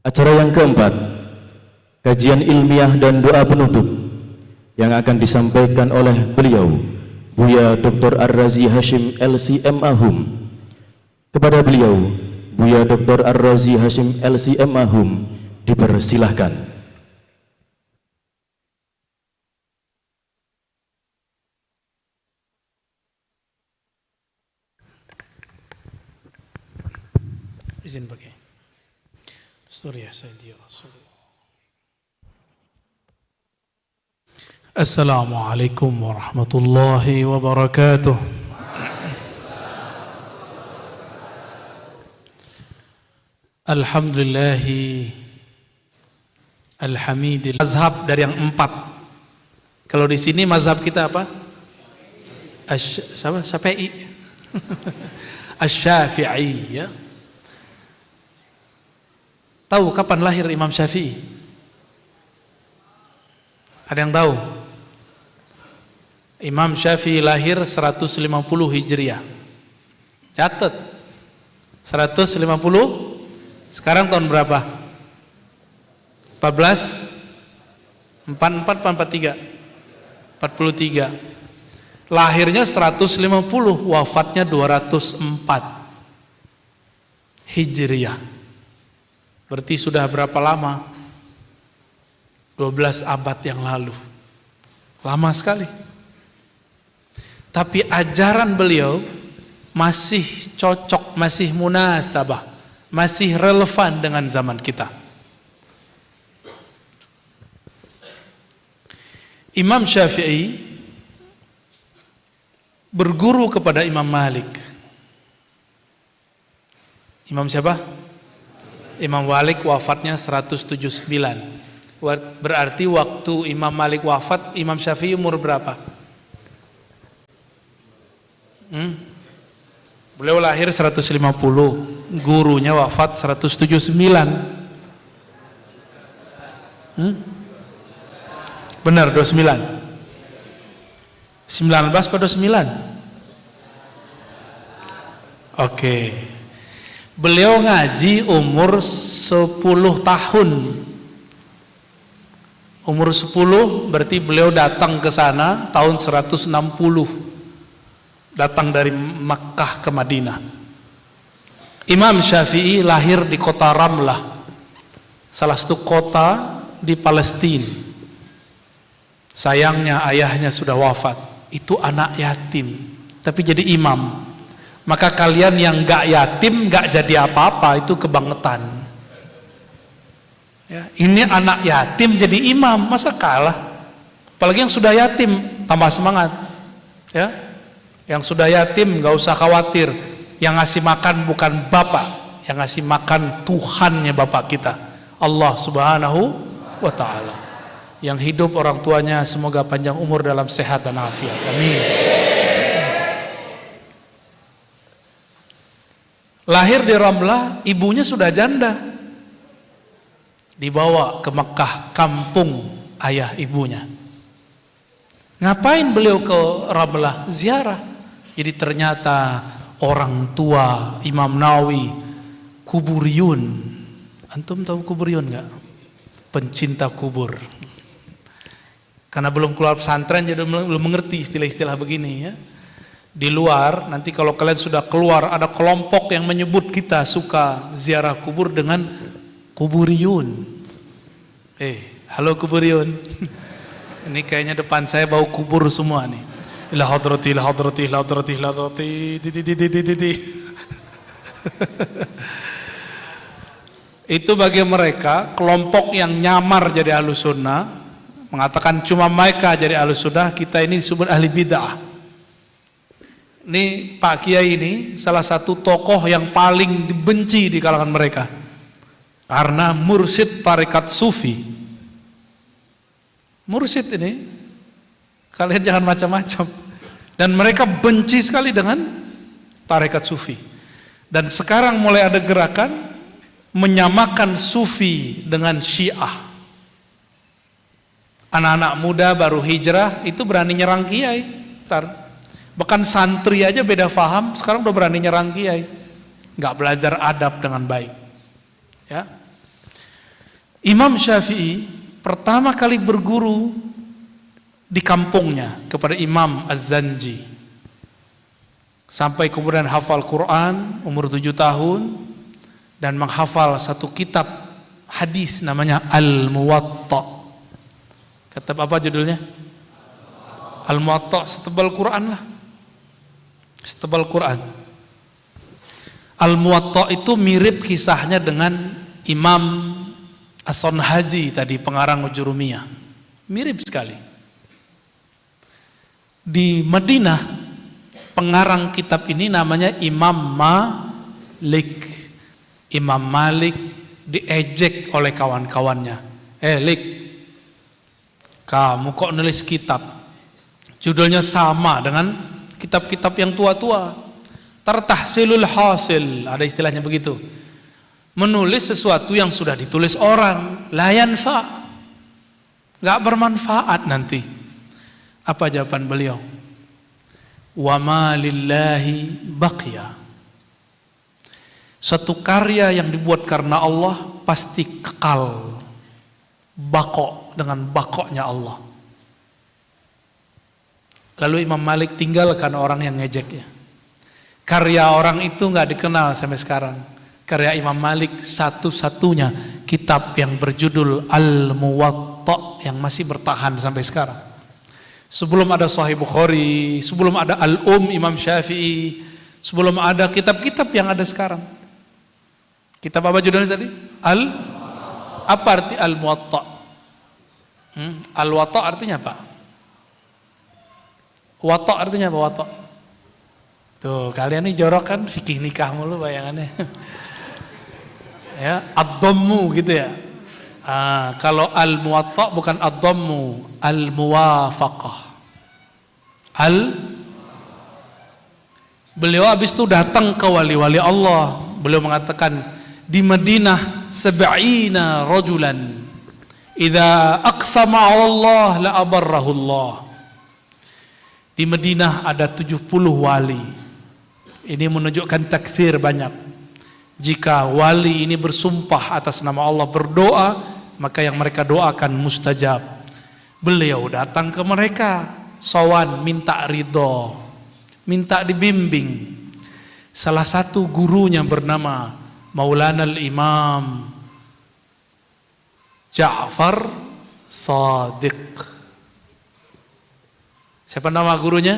Acara yang keempat, kajian ilmiah dan doa penutup yang akan disampaikan oleh beliau, Buya Dr. Ar-Razi Hashim LCMA-Hum. Kepada beliau, Buya Dr. Ar-Razi Hashim LCMA-Hum, dipersilahkan. Izin pakai. Surya Sayyidi Rasulullah. Assalamualaikum warahmatullahi wabarakatuh. Alhamdulillahi alhamidillah. Mazhab dari yang 4. Kalau di sini mazhab kita apa? Syafi'i. Asy-Syafi'i, ya. Tahu kapan lahir Imam Syafi'i? Ada yang tahu? Imam Syafi'i lahir 150 Hijriah. Catat. 150. Sekarang tahun berapa? 14? 44, 43? 43. Lahirnya 150, wafatnya 204 Hijriah. Berarti sudah berapa lama? 12 abad yang lalu. Lama sekali. Tapi ajaran beliau masih cocok, masih munasabah, masih relevan dengan zaman kita. Imam Syafi'i berguru kepada Imam Malik. Imam siapa? Imam Malik wafatnya 179. Berarti waktu Imam Malik wafat, Imam Syafi'i umur berapa? Beliau lahir 150, gurunya wafat 179. Benar, 29. 19 pada 9. Oke. Beliau ngaji umur 10 tahun. Umur 10 berarti beliau datang ke sana tahun 160. Datang dari Makkah ke Madinah. Imam Syafi'i lahir di kota Ramlah, salah satu kota di Palestina. Sayangnya ayahnya sudah wafat. Itu anak yatim, tapi jadi imam. Maka kalian yang gak yatim, gak jadi apa-apa, itu kebangetan. Ya, ini anak yatim jadi imam, masa kalah? Apalagi yang sudah yatim, tambah semangat. Ya, yang sudah yatim gak usah khawatir. Yang ngasih makan bukan bapak, yang ngasih makan Tuhannya bapak kita, Allah Subhanahu wa Ta'ala. Yang hidup orang tuanya semoga panjang umur dalam sehat dan afiat. Amin. Lahir di Ramlah, ibunya sudah janda. Dibawa ke Mekah, kampung ayah ibunya. Ngapain beliau ke Ramlah? Ziarah. Jadi ternyata orang tua Imam Nawawi kuburiyun. Antum tahu kuburiyun enggak? Pencinta kubur. Karena belum keluar pesantren jadi belum mengerti istilah-istilah begini, ya. Di luar nanti kalau kalian sudah keluar ada kelompok yang menyebut kita suka ziarah kubur dengan kuburiyun. Halo kuburiyun. Ini kayaknya depan saya bau kubur semua nih. Ila hadrati, ila hadrati, ila hadrati, ila hadrati. Itu bagi mereka kelompok yang nyamar jadi Ahlus Sunnah, mengatakan cuma mereka jadi Ahlus Sunnah, kita ini disebut ahli bid'ah. Ini Pak Kiai ini salah satu tokoh yang paling dibenci di kalangan mereka karena mursyid tarekat sufi. Mursyid ini kalian jangan macam-macam, dan mereka benci sekali dengan tarekat sufi. Dan sekarang mulai ada gerakan menyamakan sufi dengan Syiah. Anak-anak muda baru hijrah itu berani nyerang kiai. Bahkan santri aja beda faham, sekarang udah berani nyerang kiai. Nggak belajar adab dengan baik. Ya. Imam Syafi'i pertama kali berguru di kampungnya kepada Imam Az-Zanji, sampai kemudian hafal Quran umur 7 tahun dan menghafal satu kitab hadis namanya Al-Muwatta. Kitab apa judulnya? Al-Muwatta, setebal Quran lah, setebal Quran. Al-Muwatta itu mirip kisahnya dengan Imam As-Sanhaji tadi, pengarang Ujurumiyah, mirip sekali. Di Madinah pengarang kitab ini namanya Imam Malik. Imam Malik diejek oleh kawan-kawannya. Lik, kamu kok nulis kitab judulnya sama dengan kitab-kitab yang tua-tua? Tartahsilul hasil, ada istilahnya begitu. Menulis sesuatu yang sudah ditulis orang, la yanfa, gak bermanfaat nanti. Apa jawaban beliau? Wa ma lillahi baqiya. Suatu karya yang dibuat karena Allah pasti kekal, bako dengan bakoknya Allah. Lalu Imam Malik tinggalkan orang yang ngejeknya. Karya orang itu nggak dikenal sampai sekarang. Karya Imam Malik satu-satunya kitab yang berjudul Al-Muwatta yang masih bertahan sampai sekarang. Sebelum ada Sahih Bukhari, sebelum ada Imam Syafi'i, sebelum ada kitab-kitab yang ada sekarang. Kitab apa judulnya tadi? Apa arti Al-Muwatta? Al-Watta artinya apa? Watta artinya apa? Watta. Tuh, kalian ini jorok kan fikih nikah mulu bayangannya. Ya, ad-dhammu gitu ya. Kalau al-muwatta bukan ad-dhammu, al-muwafaqah. Beliau habis itu datang ke wali-wali Allah. Beliau mengatakan di Madinah 70 rajulan idza aqsama 'ala Allah la abarrahu Allah. Di Madinah ada 70 wali. Ini menunjukkan takfir banyak. Jika wali ini bersumpah atas nama Allah, berdoa, maka yang mereka doakan mustajab. Beliau datang ke mereka, sowan, minta ridho, minta dibimbing. Salah satu gurunya bernama Maulana al-Imam Ja'far Shadiq. Siapa nama gurunya?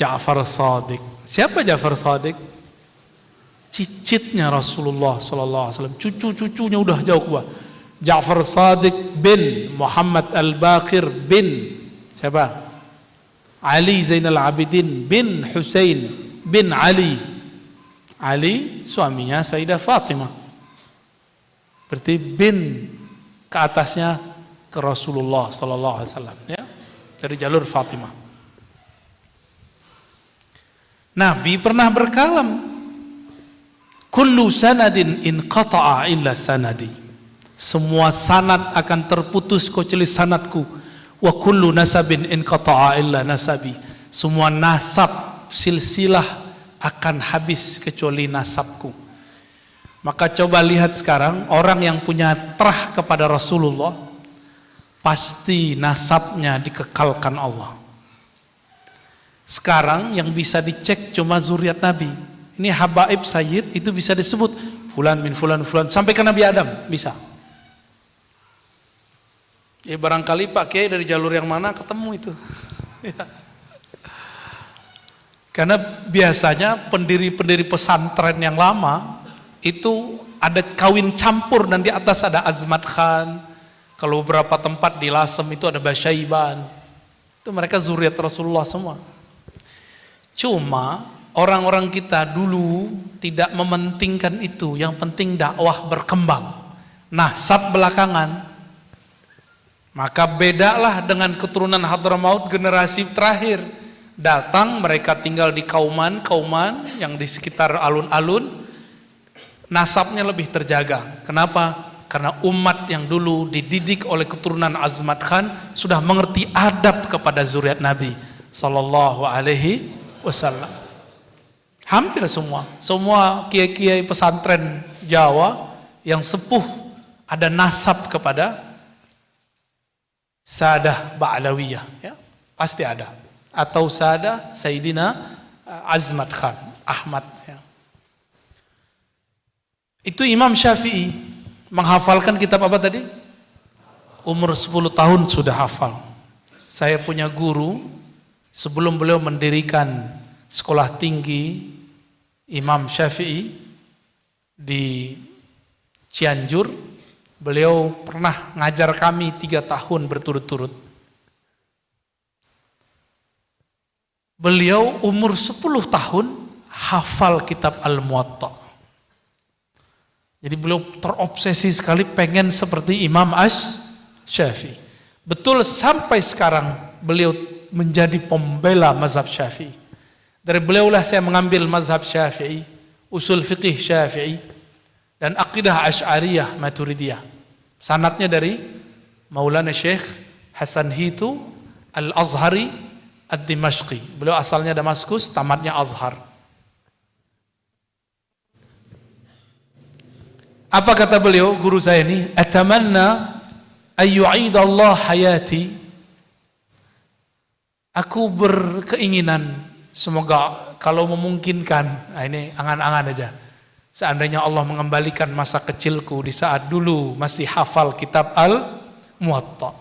Ja'far Shadiq. Siapa Ja'far Shadiq? Cicitnya Rasulullah sallallahu alaihi wasallam. Cucu-cucunya udah jauh ke bawah. Ja'far Shadiq bin Muhammad Al-Baqir bin siapa? Ali Zainal Abidin bin Husain bin Ali. Ali suaminya Sayyidah Fatimah. Berarti bin ke atasnya ke Rasulullah sallallahu alaihi wasallam, ya. Dari jalur Fatimah. Nabi pernah berkalam, kullu sanadin inqata'a illa sanadi. Semua sanad akan terputus kecuali sanadku. Wa kullu nasabin inqata'a illa nasabi. Semua nasab silsilah akan habis kecuali nasabku. Maka coba lihat sekarang orang yang punya trah kepada Rasulullah, pasti nasabnya dikekalkan Allah. Sekarang yang bisa dicek cuma zuriat Nabi. Ini habaib sayyid itu bisa disebut fulan min fulan fulan sampai ke Nabi Adam bisa. Ya barangkali Pak Kiai dari jalur yang mana ketemu itu. Ya. Karena biasanya pendiri-pendiri pesantren yang lama itu ada kawin campur dan di atas ada Azmat Khan. Kalau beberapa tempat di Lasem itu ada Basyaiban. Itu mereka zuriat Rasulullah semua. Cuma orang-orang kita dulu tidak mementingkan itu. Yang penting dakwah berkembang. Nasab belakangan. Maka bedalah dengan keturunan Hadramaut generasi terakhir. Datang mereka tinggal di kauman yang di sekitar alun-alun. Nasabnya lebih terjaga. Kenapa? Karena umat yang dulu dididik oleh keturunan Azmat Khan sudah mengerti adab kepada zuriat Nabi sallallahu alaihi wasallam. Hampir semua kiai-kiai pesantren Jawa yang sepuh ada nasab kepada Sadah Ba'lawiyah, ya, pasti ada. Atau Sadah Sayyidina Azmat Khan, Ahmad. Ya. Itu Imam Syafi'i menghafalkan kitab apa tadi? Umur 10 tahun sudah hafal. Saya punya guru, sebelum beliau mendirikan sekolah tinggi Imam Syafi'i di Cianjur, beliau pernah ngajar kami 3 tahun berturut-turut. Beliau umur 10 tahun hafal kitab Al-Muwatta. Jadi beliau terobsesi sekali pengen seperti Imam Syafi'i. Betul sampai sekarang beliau menjadi pembela mazhab Syafi'i. Dari beliaulah saya mengambil mazhab Syafi'i, usul fiqih Syafi'i, dan akidah Asy'ariyah Maturidiyah. Sanadnya dari Maulana Syekh Hasan Hitu Al-Azhari Ad-Dimashqi. Beliau asalnya Damaskus, tamatnya Azhar. Apa kata beliau, guru saya ini? Atamanna ayyu'idallah hayati. Aku berkeinginan, semoga kalau memungkinkan, nah ini angan-angan aja. Seandainya Allah mengembalikan masa kecilku di saat dulu masih hafal kitab Al-Muwatta.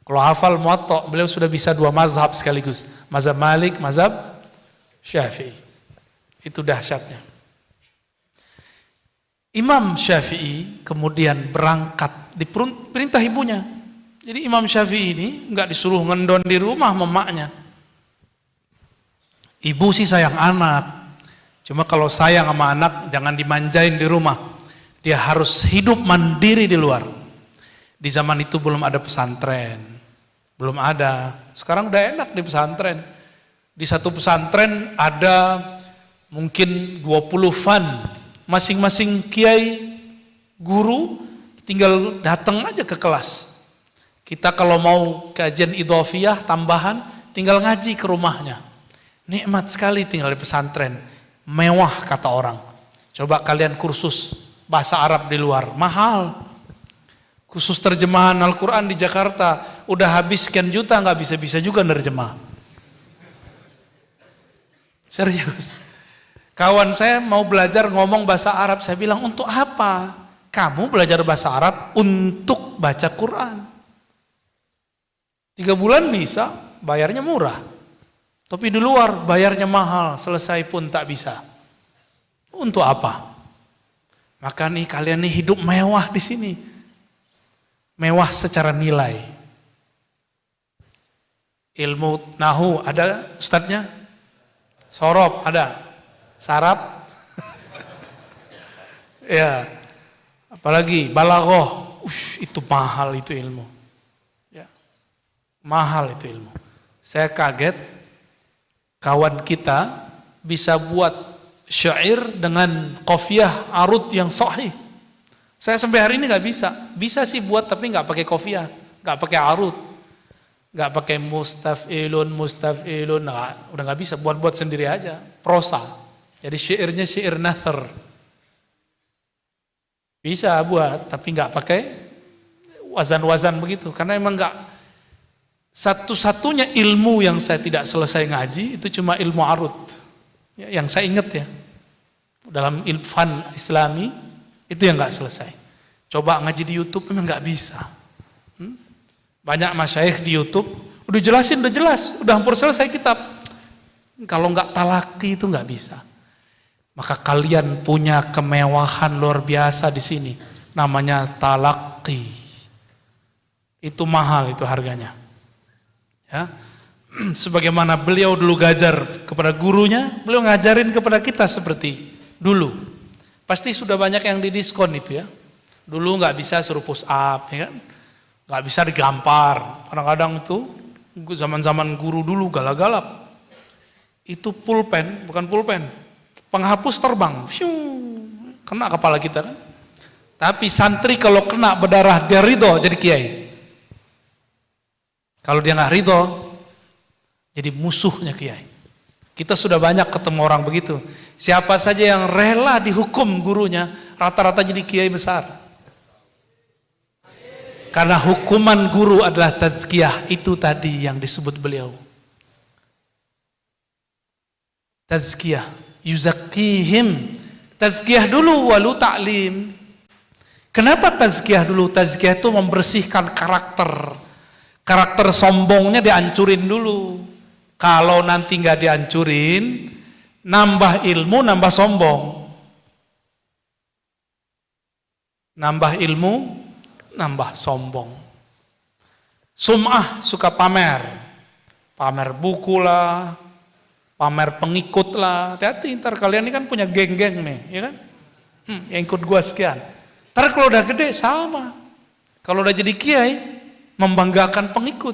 Kalau hafal Muwatta, beliau sudah bisa 2 mazhab sekaligus. Mazhab Malik, mazhab Syafi'i. Itu dahsyatnya. Imam Syafi'i kemudian berangkat di perintah ibunya. Jadi Imam Syafi'i ini enggak disuruh ngendon di rumah memaknya. Ibu sih sayang anak. Cuma kalau sayang sama anak jangan dimanjain di rumah. Dia harus hidup mandiri di luar. Di zaman itu belum ada pesantren. Belum ada. Sekarang udah enak di pesantren. Di satu pesantren ada mungkin 20 fan. Masing-masing kiai guru tinggal datang aja ke kelas. Kita kalau mau kajian idhofiyah tambahan tinggal ngaji ke rumahnya. Nikmat sekali tinggal di pesantren. Mewah kata orang. Coba kalian kursus bahasa Arab di luar, mahal. Khusus terjemahan Al-Quran di Jakarta udah habis sekian juta, nggak bisa-bisa juga nerjemah. Serius. Kawan saya mau belajar ngomong bahasa Arab, saya bilang untuk apa? Kamu belajar bahasa Arab untuk baca Quran. 3 bulan bisa, bayarnya murah. Tapi di luar bayarnya mahal, selesai pun tak bisa. Untuk apa? Maka nih kalian nih hidup mewah di sini. Mewah secara nilai. Ilmu nahu ada ustadznya? Sorob ada? Sarap? Ya. Apalagi balaghah. Itu mahal itu ilmu. Ya. Mahal itu ilmu. Saya kaget. Kawan kita bisa buat syair dengan qafiyah arud yang sahih. Saya sampai hari ini nggak bisa. Bisa sih buat tapi nggak pakai qafiyah, nggak pakai arud, nggak pakai mustaf'ilun, udah nggak bisa. Buat sendiri aja, prosa. Jadi syairnya syair nasr. Bisa buat tapi nggak pakai wazan-wazan begitu, karena emang nggak. Satu-satunya ilmu yang saya tidak selesai ngaji itu cuma ilmu arud. Yang saya ingat ya. Dalam ilfan Islami itu yang nggak selesai. Coba ngaji di YouTube memang nggak bisa. Banyak masyayikh di YouTube udah jelasin, udah jelas, udah hampir selesai kitab. Kalau nggak talaki itu nggak bisa. Maka kalian punya kemewahan luar biasa di sini. Namanya talaki. Itu mahal itu harganya. Ya, sebagaimana beliau dulu ngajar kepada gurunya, beliau ngajarin kepada kita seperti dulu. Pasti sudah banyak yang didiskon itu ya. Dulu nggak bisa suruh push up, ya kan? Nggak bisa digampar. Kadang-kadang itu zaman-zaman guru dulu galak-galak. Itu pulpen, bukan pulpen, penghapus terbang, kena kepala kita kan. Tapi santri kalau kena berdarah dia ridho jadi kiai. Kalau dia nggak ridho, jadi musuhnya kiai. Kita sudah banyak ketemu orang begitu. Siapa saja yang rela dihukum gurunya, rata-rata jadi kiai besar. Karena hukuman guru adalah tazkiyah, itu tadi yang disebut beliau. Tazkiyah, yuzakkihim. Tazkiyah dulu walu ta'lim. Kenapa tazkiyah dulu? Tazkiyah itu membersihkan karakter. Karakter sombongnya dihancurin dulu. Kalau nanti nggak dihancurin, nambah ilmu, nambah sombong. Nambah ilmu, nambah sombong. Sum'ah, suka pamer. Pamer buku lah, pamer pengikut lah. Hati-hati, ntar kalian ini kan punya geng-geng nih, ya kan? Yang ikut gua sekian. Ntar kalau udah gede sama. Kalau udah jadi kiai, membanggakan pengikut.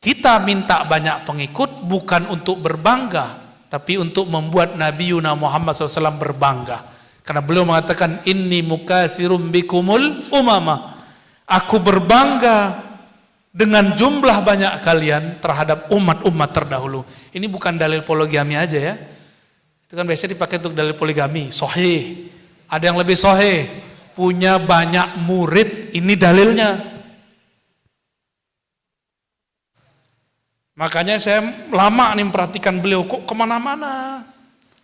Kita minta banyak pengikut bukan untuk berbangga, tapi untuk membuat Nabi Muhammad SAW berbangga. Karena beliau mengatakan, inni mukatsirum bikumul umama. Aku berbangga dengan jumlah banyak kalian terhadap umat-umat terdahulu. Ini bukan dalil poligami aja ya. Itu kan biasanya dipakai untuk dalil poligami. Sahih. Ada yang lebih sahih. Punya banyak murid, ini dalilnya. Makanya saya lama nih memperhatikan beliau, kok kemana-mana.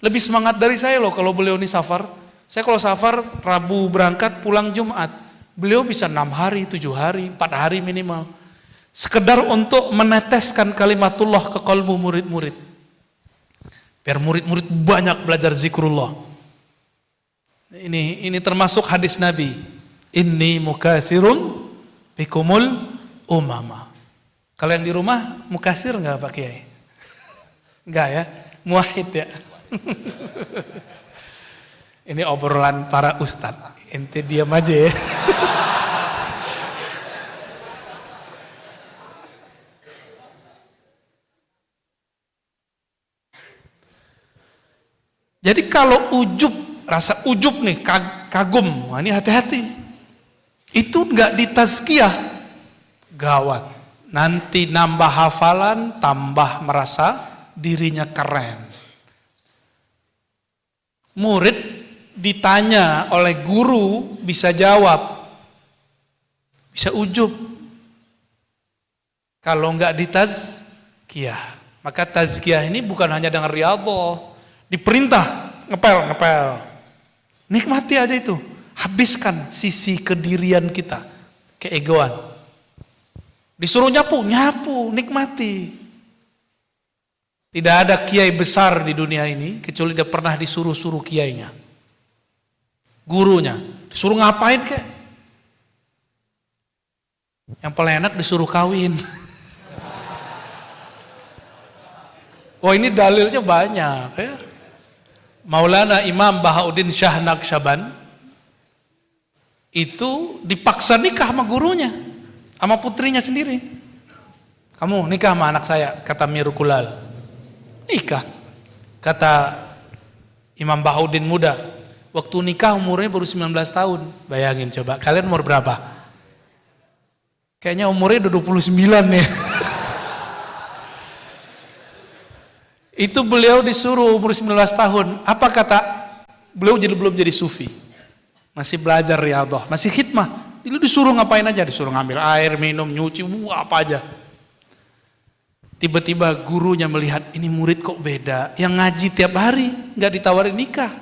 Lebih semangat dari saya loh kalau beliau ini safar. Saya kalau safar, Rabu berangkat, pulang Jumat. Beliau bisa 6 hari, 7 hari, 4 hari minimal. Sekedar untuk meneteskan kalimatullah ke kalbu murid-murid. Biar murid-murid banyak belajar zikrullah. Ini termasuk hadis Nabi. Inni mukatsirun bikumul umama. Kalian di rumah mukatsir enggak Pak Kiai? Enggak ya? Muwahhid ya? Ini obrolan para ustadz. Ente diam aja ya. Jadi kalau ujub, rasa ujub nih, kagum, wah ini hati-hati. Itu enggak ditazkiyah, gawat. Nanti nambah hafalan, tambah merasa dirinya keren. Murid ditanya oleh guru bisa jawab, bisa ujub. Kalau enggak ditazkiyah, maka tazkiyah ini bukan hanya dengan riyadhah. Diperintah, ngepel. Nikmati aja itu. Habiskan sisi kedirian kita, keegoan. Disuruh nyapu, nikmati. Tidak ada kiai besar di dunia ini, kecuali dia pernah disuruh-suruh kiainya. Gurunya, disuruh ngapain kek? Yang paling enak disuruh kawin. Oh ini dalilnya banyak ya. Maulana Imam Bahauddin Shah Naqsyaban itu dipaksa nikah sama gurunya, sama putrinya sendiri. Kamu nikah sama anak saya, kata Mirukulal. Nikah. Kata Imam Bahauddin muda, waktu nikah umurnya baru 19 tahun. Bayangin coba, kalian umur berapa? Kayaknya umurnya udah 29 nih. Itu beliau disuruh umur 19 tahun. Apa kata? Beliau belum jadi sufi. Masih belajar riyadhah, masih khidmah. Itu disuruh ngapain aja? Disuruh ngambil air, minum, nyuci, apa aja. Tiba-tiba gurunya melihat ini murid kok beda. Yang ngaji tiap hari, nggak ditawarin nikah.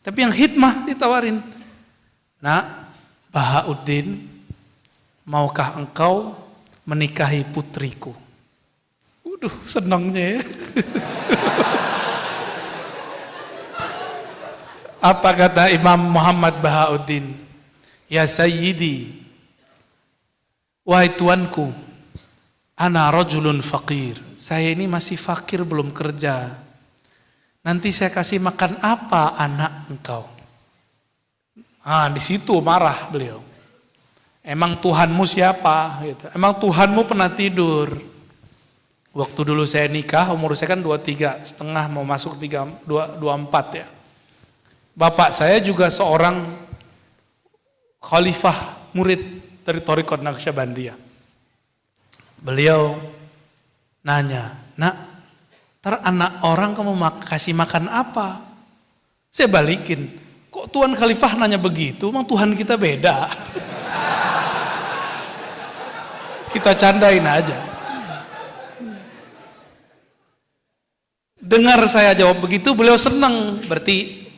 Tapi yang khidmah ditawarin. Nah, Bahauddin, maukah engkau menikahi putriku? Senangnya ya. Apa kata Imam Muhammad Bahauddin? Ya Sayyidi, wahai tuanku, ana rajulun faqir. Saya ini masih fakir, belum kerja. Nanti saya kasih makan apa anak engkau? Di situ marah beliau. Emang Tuhanmu siapa? Gitu. Emang Tuhanmu pernah tidur? Waktu dulu saya nikah, umur saya kan 23 setengah, mau masuk 24 ya. Bapak saya juga seorang khalifah murid dari Thariqat Naqsyabandiyah. Beliau nanya, nak, ntar anak orang kamu kasih makan apa? Saya balikin, kok Tuan Khalifah nanya begitu, emang Tuhan kita beda? Kita candain aja. Dengar saya jawab begitu, beliau senang. Berarti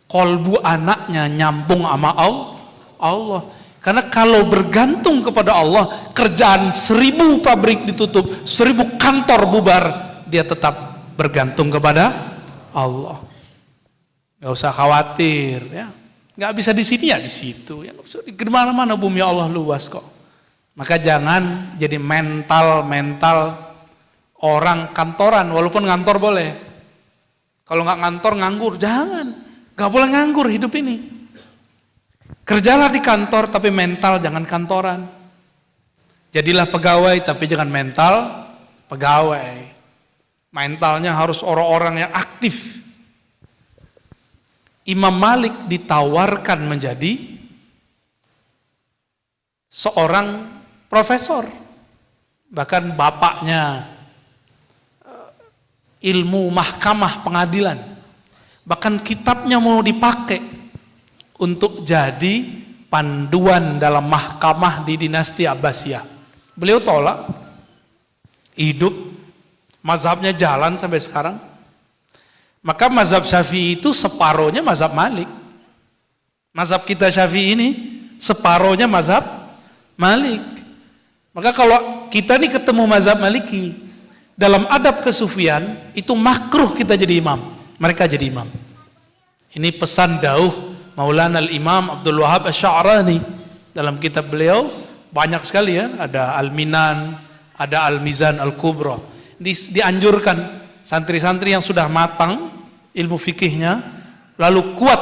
kolbu anaknya nyambung sama Allah. Karena kalau bergantung kepada Allah, kerjaan 1000 pabrik ditutup, 1000 kantor bubar, dia tetap bergantung kepada Allah. Gak usah khawatir, ya. Gak bisa di sini ya di situ, ya. Di mana-mana bumi Allah luas kok. Maka jangan jadi mental orang kantoran, walaupun ngantor boleh. Kalau nggak ngantor nganggur, jangan. Nggak boleh nganggur hidup ini. Kerjalah di kantor tapi mental jangan kantoran. Jadilah pegawai tapi jangan mental pegawai. Mentalnya harus orang-orang yang aktif. Imam Malik ditawarkan menjadi seorang profesor. Bahkan bapaknya ilmu mahkamah pengadilan. Bahkan kitabnya mau dipakai untuk jadi panduan dalam mahkamah di dinasti Abbasiyah. Beliau tolak, hidup, mazhabnya jalan sampai sekarang. Maka mazhab Syafi'i itu separohnya mazhab Malik. Mazhab kita Syafi'i ini separohnya mazhab Malik. Maka kalau kita nih ketemu mazhab Maliki, dalam adab kesufian itu makruh kita jadi imam, mereka jadi imam. Ini pesan dauh Maulana al-Imam Abdul Wahab Asy-Sya'rani dalam kitab beliau, banyak sekali ya, ada Al-Minan, ada Al-Mizan Al-Kubra. Dianjurkan santri-santri yang sudah matang ilmu fikihnya, lalu kuat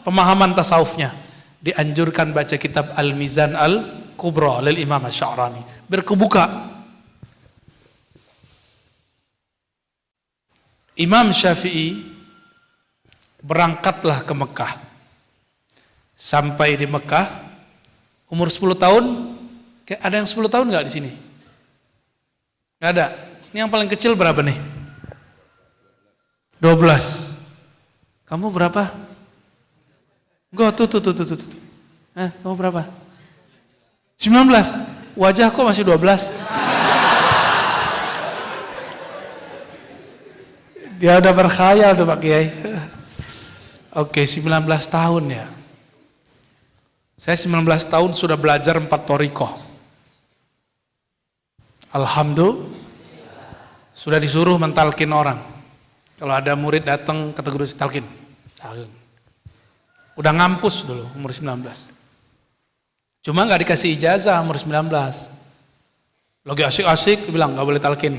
pemahaman tasawufnya, dianjurkan baca kitab Al-Mizan Al-Kubra oleh Imam Asy-Sya'rani. Berkebuka. Imam Syafi'i berangkatlah ke Mekah. Sampai di Mekah umur 10 tahun. Ada yang 10 tahun nggak di sini? Nggak ada. Ini yang paling kecil berapa nih? 12. Kamu berapa? Enggak, tuh. Kamu berapa? 19. Wajah kok masih 12? Dia udah berkhayal tuh Pak Kiai. Oke, 19 tahun ya. Saya 19 tahun sudah belajar 4 thariqah. Alhamdulillah. Sudah disuruh mentalkin orang. Kalau ada murid datang kata guru talkin. Udah ngampus dulu umur 19. Cuma nggak dikasih ijazah umur 19. Lagi asik-asik bilang nggak boleh talkin.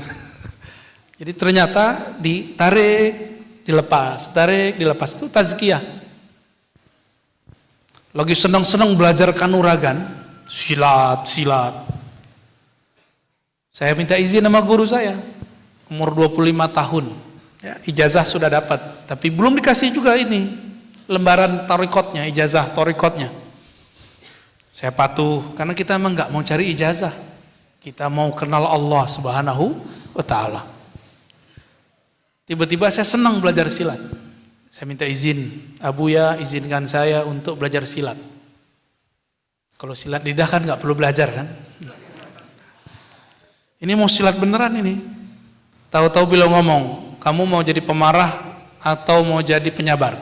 Jadi ternyata ditarik, dilepas, tarik, dilepas, itu tazkiyah. Lagi senang-senang belajar kanuragan, silat. Saya minta izin sama guru saya, umur 25 tahun, ya, ijazah sudah dapat, tapi belum dikasih juga ini, lembaran tarikotnya, ijazah tarikotnya. Saya patuh, karena kita emang nggak mau cari ijazah, kita mau kenal Allah Subhanahu wa Ta'ala. Tiba-tiba saya senang belajar silat. Saya minta izin, Abuya izinkan saya untuk belajar silat. Kalau silat lidah kan nggak perlu belajar kan? Ini mau silat beneran ini. Tahu-tahu beliau ngomong, kamu mau jadi pemarah atau mau jadi penyabar?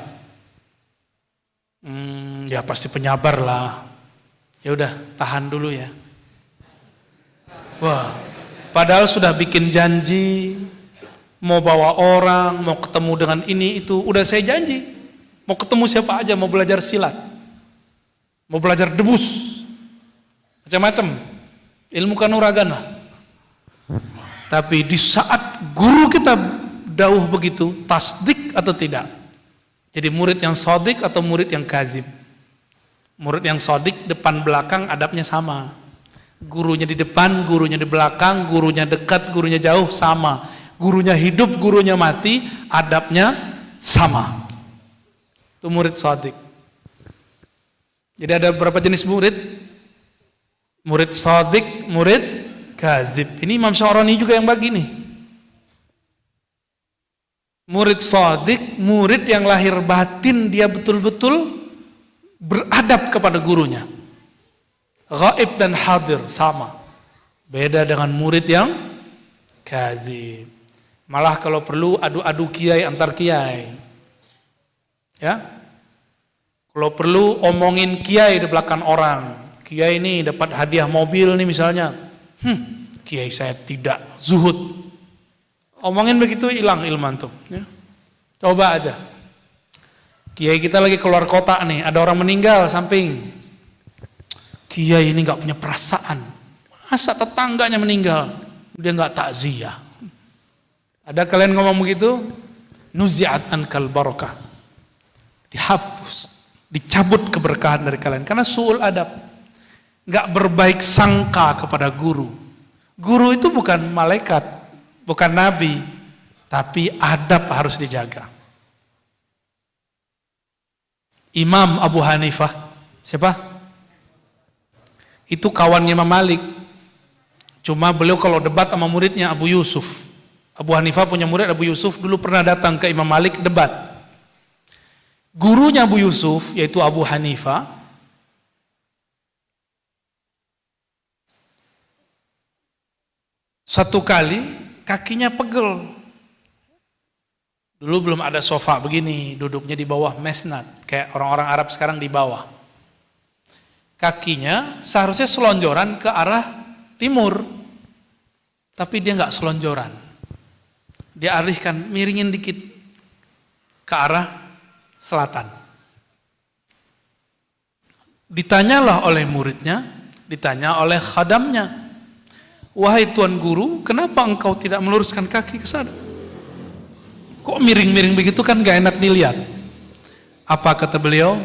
Ya pasti penyabar lah. Ya udah, tahan dulu ya. Wah, padahal sudah bikin janji. Mau bawa orang, mau ketemu dengan ini itu, udah saya janji. Mau ketemu siapa aja, mau belajar silat, mau belajar debus, macam-macam, ilmu kanuragan lah. Tapi di saat guru kita dauh begitu, tasdik atau tidak? Jadi murid yang sodik atau murid yang kazib? Murid yang sodik depan belakang adabnya sama. Gurunya di depan, gurunya di belakang, gurunya dekat, gurunya jauh sama. Gurunya hidup, gurunya mati, adabnya sama. Itu murid shadiq. Jadi ada berapa jenis murid? Murid shadiq, murid kazib. Ini Imam Sya'rani juga yang bagi nih. Murid shadiq, murid yang lahir batin, dia betul-betul beradab kepada gurunya. Ghaib dan hadir sama. Beda dengan murid yang kazib. Malah kalau perlu adu-adu kiai antar kiai. Ya. Kalau perlu omongin kiai di belakang orang. Kiai ini dapat hadiah mobil nih misalnya. Kiai saya tidak zuhud. Omongin begitu hilang ilmu antum. Ya. Coba aja. Kiai kita lagi keluar kota nih, ada orang meninggal samping. Kiai ini nggak punya perasaan. Masa tetangganya meninggal, dia nggak takziah. Ada kalian ngomong begitu? Nuzi'at ankal barakah. Dihapus, dicabut keberkahan dari kalian karena su'ul adab. Nggak berbaik sangka kepada guru. Guru itu bukan malaikat, bukan nabi, tapi adab harus dijaga. Imam Abu Hanifah, siapa? Itu kawannya Imam Malik. Cuma beliau kalau debat sama muridnya Abu Yusuf. Abu Hanifah punya murid Abu Yusuf, dulu pernah datang ke Imam Malik debat. Gurunya Abu Yusuf, yaitu Abu Hanifah, satu kali kakinya pegel. Dulu belum ada sofa begini, duduknya di bawah mesnat, kayak orang-orang Arab sekarang di bawah. Kakinya seharusnya selonjoran ke arah timur, tapi dia nggak selonjoran. Dia alihkan, miringin dikit ke arah selatan. Ditanyalah oleh muridnya, ditanya oleh khadamnya, wahai tuan guru, kenapa engkau tidak meluruskan kaki ke sana? Kok miring-miring begitu kan gak enak dilihat. Apa kata beliau?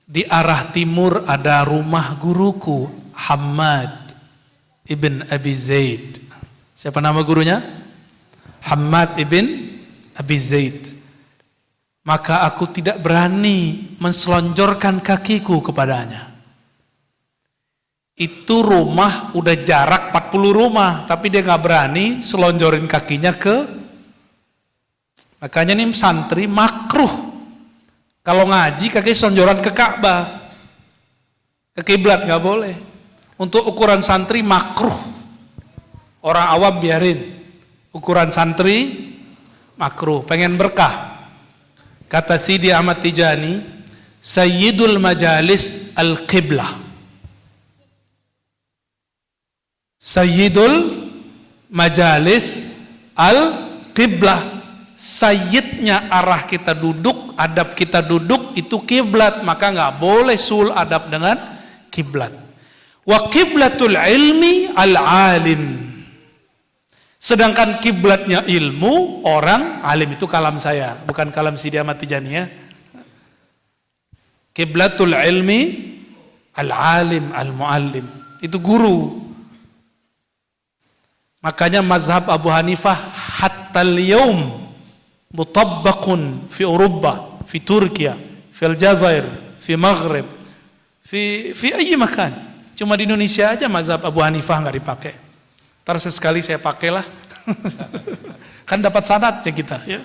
Di arah timur ada rumah guruku Hammad ibn Abi Zaid. Siapa nama gurunya? Hammad ibn Abi Zaid. Maka aku tidak berani menselonjorkan kakiku kepadanya. Itu rumah udah jarak 40 rumah, tapi dia gak berani selonjorin kakinya ke. Makanya nih santri makruh kalau ngaji kaki selonjoran ke Ka'bah, ke kiblat nggak boleh. Untuk ukuran santri makruh. Orang awam biarin. Ukuran santri makruh. Pengen berkah. Kata Sidi Ahmad Tijani, Sayyidul Majalis Al-Qiblah. Sayyidul Majalis Al-Qiblah. Sayyidnya arah kita duduk, adab kita duduk itu kiblat, maka nggak boleh sul adab dengan kiblat. Wa kiblatul ilmi al-alim. Sedangkan kiblatnya ilmu orang alim, itu kalam saya, bukan kalam Sidi Ahmad Tijani ya. Kiblatul ilmi al-alim al-muallim, itu guru. Makanya mazhab Abu Hanifah hatta al-yaum mutabbaqun fi Eropa, fi Turki, fi Aljazair, fi Maghrib, fi ayyi makan. Cuma di Indonesia aja mazhab Abu Hanifah nggak dipakai. Ntar sesekali saya pakailah. Kan dapat sanadnya kita ya.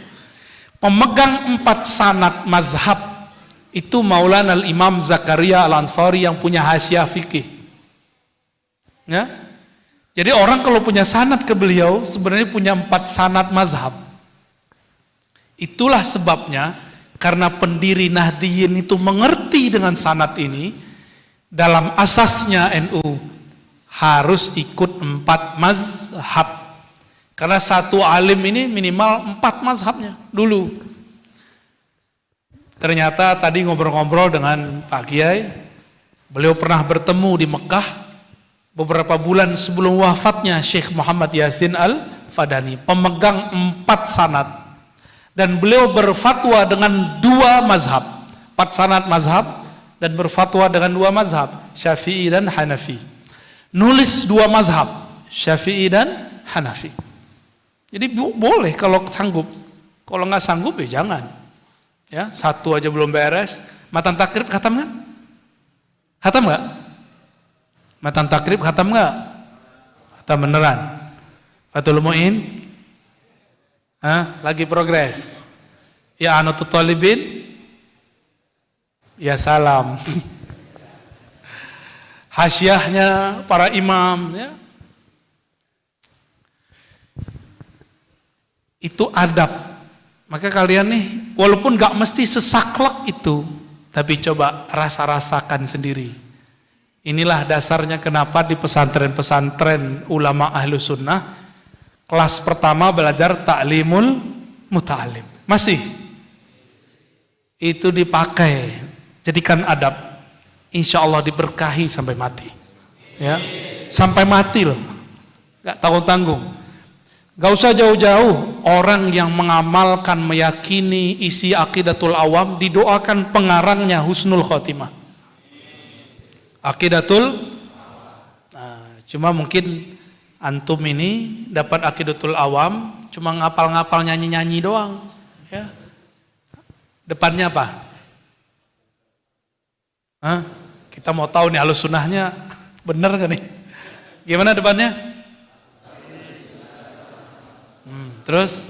Pemegang 4 sanad mazhab itu Maulana Al-Imam Zakaria Al-Ansari yang punya hasyiah fikih. Ya. Jadi orang kalau punya sanad ke beliau sebenarnya punya 4 sanad mazhab. Itulah sebabnya karena pendiri Nahdliyin itu mengerti dengan sanad ini, dalam asasnya NU harus ikut 4 mazhab. Karena satu alim ini minimal 4 mazhabnya dulu. Ternyata tadi ngobrol-ngobrol dengan Pak Kiai, beliau pernah bertemu di Mekah beberapa bulan sebelum wafatnya Syekh Muhammad Yasin Al-Fadani, pemegang 4 sanad. Dan beliau berfatwa dengan 2 mazhab, 4 sanad mazhab, dan berfatwa dengan 2 mazhab, Syafi'i dan Hanafi. Nulis 2 mazhab, Syafi'i dan Hanafi. Jadi boleh kalau sanggup. Kalau nggak sanggup ya jangan. Ya, 1 aja belum beres. Matan takrib khatam kan? Khatam nggak? Matan takrib khatam nggak? Khatam beneran. Fathul Mu'in? Lagi progres. Ya Anutut Talibin? Ya salam. Hasyiahnya para imam ya, Itu adab. Maka kalian nih, walaupun gak mesti sesaklek itu, tapi coba rasa-rasakan sendiri. Inilah dasarnya kenapa di pesantren-pesantren ulama ahlu sunnah, kelas pertama belajar ta'limul muta'alim. Masih? Itu dipakai, jadikan adab. Insya Allah diberkahi sampai mati. Ya, sampai mati loh. Gak tanggung-tanggung. Gak usah jauh-jauh, orang yang mengamalkan, meyakini isi aqidatul awam, didoakan pengarangnya husnul khotimah. Aqidatul, cuma mungkin antum ini dapat aqidatul awam, cuma ngapal-ngapal nyanyi-nyanyi doang. Ya. Depannya apa? Hah? Kita mau tahu nih halus sunnahnya, bener gak nih? Gimana depannya? Terus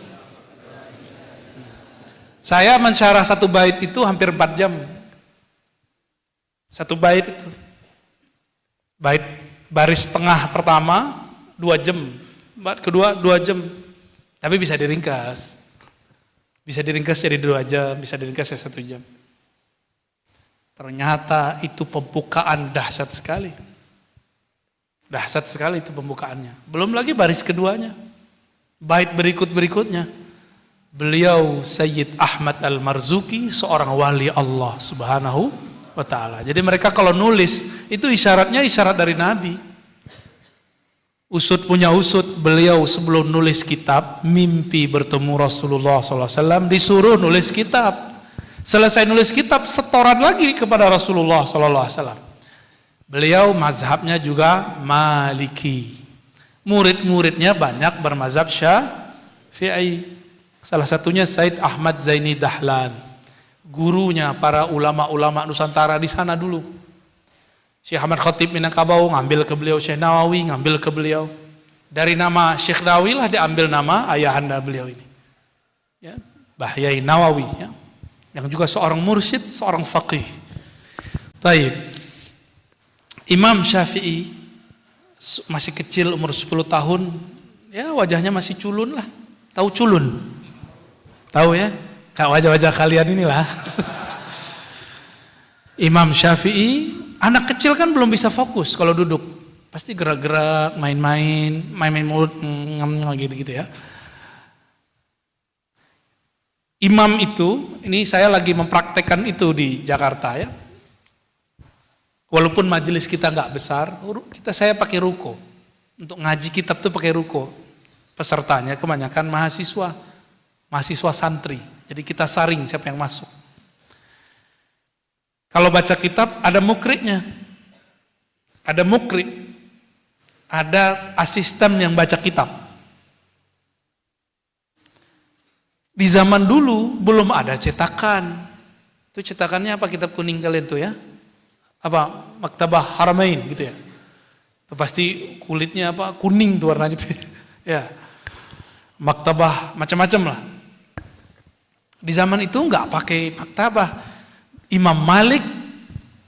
saya mensyarah satu bait itu hampir 4 jam. Satu bait itu. Bait baris tengah pertama 2 jam, bait kedua 2 jam. Tapi bisa diringkas. Bisa diringkas jadi 2 jam, bisa diringkas jadi 1 jam. Ternyata itu pembukaan dahsyat sekali. Dahsyat sekali itu pembukaannya. Belum lagi baris keduanya. Bait berikut-berikutnya, beliau Sayyid Ahmad Al-Marzuki, seorang wali Allah subhanahu wa ta'ala. Jadi mereka kalau nulis, itu isyaratnya isyarat dari Nabi. Usut punya usut, beliau sebelum nulis kitab, mimpi bertemu Rasulullah SAW, disuruh nulis kitab. Selesai nulis kitab, setoran lagi kepada Rasulullah SAW. Beliau mazhabnya juga Maliki. Murid-muridnya banyak bermazhab Syafi'i. Salah satunya Said Ahmad Zaini Dahlan. Gurunya para ulama-ulama Nusantara di sana dulu. Syekh Ahmad Khatib Minangkabau ngambil ke beliau, Syekh Nawawi ngambil ke beliau. Dari nama Syekh Nawawi lah diambil nama ayahanda beliau ini. Ya, Bahyai Nawawi ya. Yang juga seorang mursyid, seorang faqih. Taib. Imam Syafi'i masih kecil, umur 10 tahun, ya wajahnya masih culun lah. Tahu culun? Tahu ya? Kayak wajah-wajah kalian inilah. Imam Syafi'i, anak kecil kan belum bisa fokus kalau duduk. Pasti gerak-gerak, main-main mulut, gitu-gitu ya. Imam itu, ini saya lagi mempraktekkan itu di Jakarta ya. Walaupun majelis kita nggak besar, saya pakai ruko. Untuk ngaji kitab tuh pakai ruko. Pesertanya kebanyakan mahasiswa santri. Jadi kita saring siapa yang masuk. Kalau baca kitab ada mukriknya. Ada mukrik. Ada asisten yang baca kitab. Di zaman dulu belum ada cetakan. Itu cetakannya apa, kitab kuning kalian tuh ya? Apa, Maktabah Haramain gitu ya. Itu pasti kulitnya apa, kuning tuh warnanya itu ya. Maktabah macam-macam lah. Di zaman itu enggak pakai maktabah. Imam Malik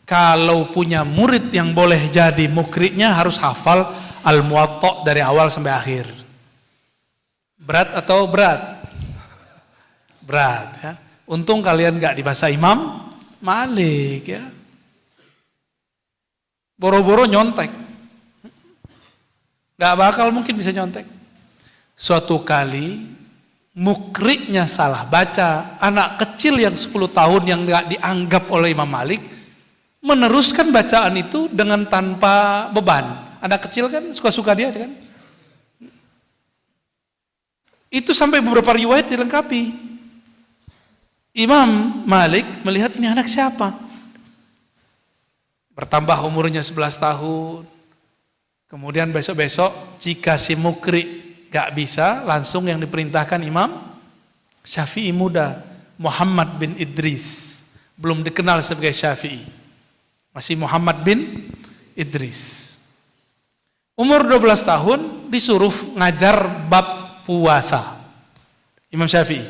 kalau punya murid yang boleh jadi mukriknya harus hafal Al-Muwatta dari awal sampai akhir. Berat atau berat? Berat ya. Untung kalian enggak di bahasa Imam Malik ya. Boro-boro nyontek. Gak bakal mungkin bisa nyontek. Suatu kali mukriknya salah baca. Anak kecil yang 10 tahun yang gak dianggap oleh Imam Malik meneruskan bacaan itu dengan tanpa beban. Anak kecil kan suka-suka dia kan. Itu sampai beberapa riwayat dilengkapi. Imam Malik melihat ini anak siapa? Bertambah umurnya 11 tahun. Kemudian besok-besok jika si mukri gak bisa, langsung yang diperintahkan Imam Syafi'i muda, Muhammad bin Idris. Belum dikenal sebagai Syafi'i. Masih Muhammad bin Idris. Umur 12 tahun disuruh ngajar bab puasa. Imam Syafi'i.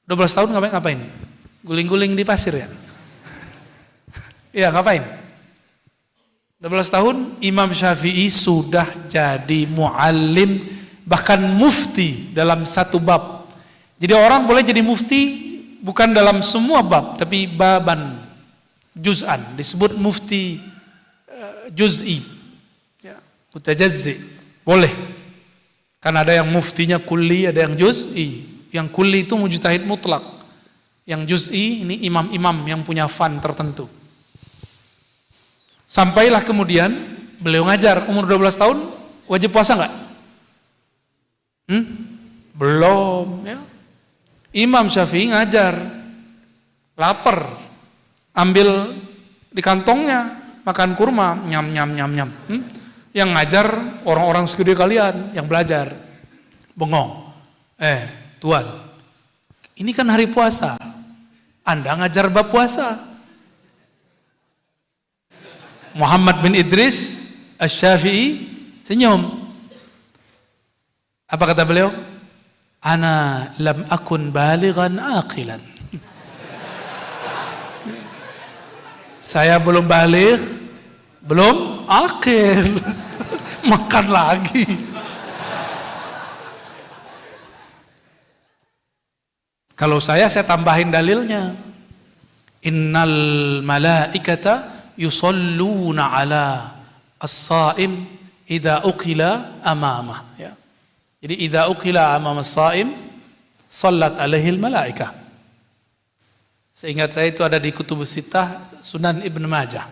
12 tahun ngapain? Guling-guling di pasir ya? Iya, ngapain? 12 tahun Imam Syafi'i sudah jadi muallim bahkan mufti dalam satu bab. Jadi orang boleh jadi mufti bukan dalam semua bab, tapi baban, juz'an, disebut mufti juz'i, ya, mutajazzi, boleh. Kan ada yang muftinya kulli, ada yang juz'i. Yang kulli itu mujtahid mutlak, yang juz'i ini imam-imam yang punya fan tertentu. Sampailah kemudian beliau ngajar, umur 12 tahun wajib puasa nggak? Belum, ya. Imam Syafi'i ngajar, lapar, ambil di kantongnya, makan kurma, nyam. Yang ngajar orang-orang segede kalian, yang belajar, bengong. Tuan, ini kan hari puasa, Anda ngajar bab puasa. Muhammad bin Idris Asy-Syafi'i senyum. Apa kata beliau? Ana lam akun balighan aqilan. Saya belum baligh, belum akil. Makan lagi. Kalau saya tambahin dalilnya. Innal malaikata yusalluna ala as-saim idza uqila amamah, ya. Jadi idza uqila amama as-saim sallat alaihi al-malaikah. Seingat saya itu ada di Kutubus Sittah Sunan Ibnu Majah.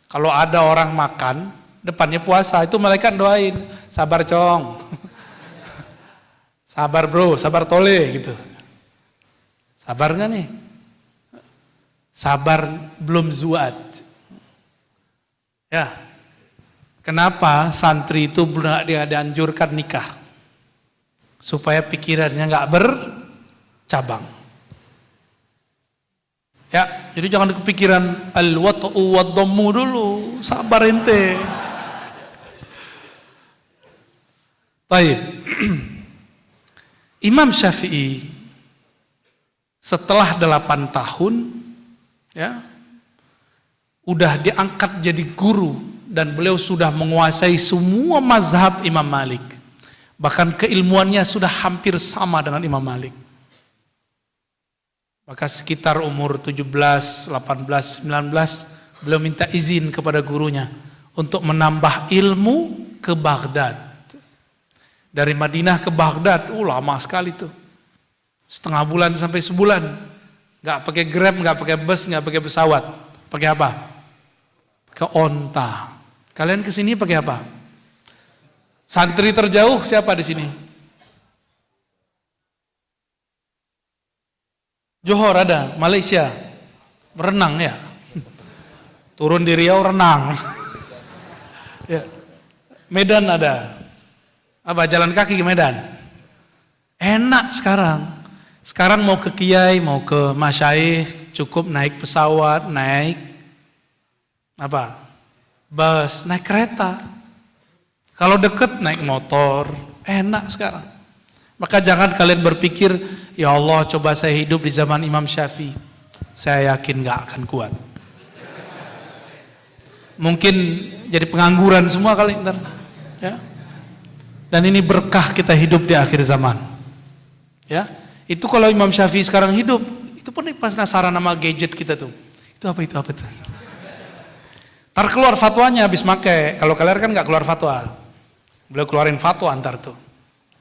Kalau ada orang makan depannya puasa, itu malaikat doain, sabar cong. Sabar bro, sabar tole gitu. Sabar nggak nih? Sabar belum zuat. Ya. Kenapa santri itu belum dianjurkan nikah? Supaya pikirannya nggak bercabang. Ya, jadi jangan kepikiran al-wat'u wad-dhammu dulu, sabar ente. Baik. Imam Syafi'i setelah 8 tahun, ya, udah diangkat jadi guru dan beliau sudah menguasai semua mazhab Imam Malik. Bahkan keilmuannya sudah hampir sama dengan Imam Malik. Maka sekitar umur 17, 18, 19 beliau minta izin kepada gurunya untuk menambah ilmu ke Baghdad. Dari Madinah ke Baghdad, lama sekali tuh. Setengah bulan sampai sebulan. Gak pakai Grab, gak pakai bus, gak pakai pesawat. Pakai apa? Ke onta. Kalian kesini pakai apa? Santri terjauh siapa di sini? Johor ada, Malaysia. Berenang ya. Turun di Riau renang. Ya. Medan ada. Apa jalan kaki ke Medan? Enak sekarang. Sekarang mau ke kiai, mau ke masyaikh, cukup naik pesawat, naik apa? Bus, naik kereta. Kalau deket naik motor, enak sekarang. Maka jangan kalian berpikir, ya Allah coba saya hidup di zaman Imam Syafi'i. Saya yakin gak akan kuat. Mungkin jadi pengangguran semua kali ntar. Ya. Dan ini berkah kita hidup di akhir zaman. Ya, itu kalau Imam Syafi'i sekarang hidup, itu pun pas penasaran nama gadget kita tuh. Itu apa itu? Ntar keluar fatwanya habis make. Kalau kalian kan gak keluar fatwa. Beliau keluarin fatwa antar tuh.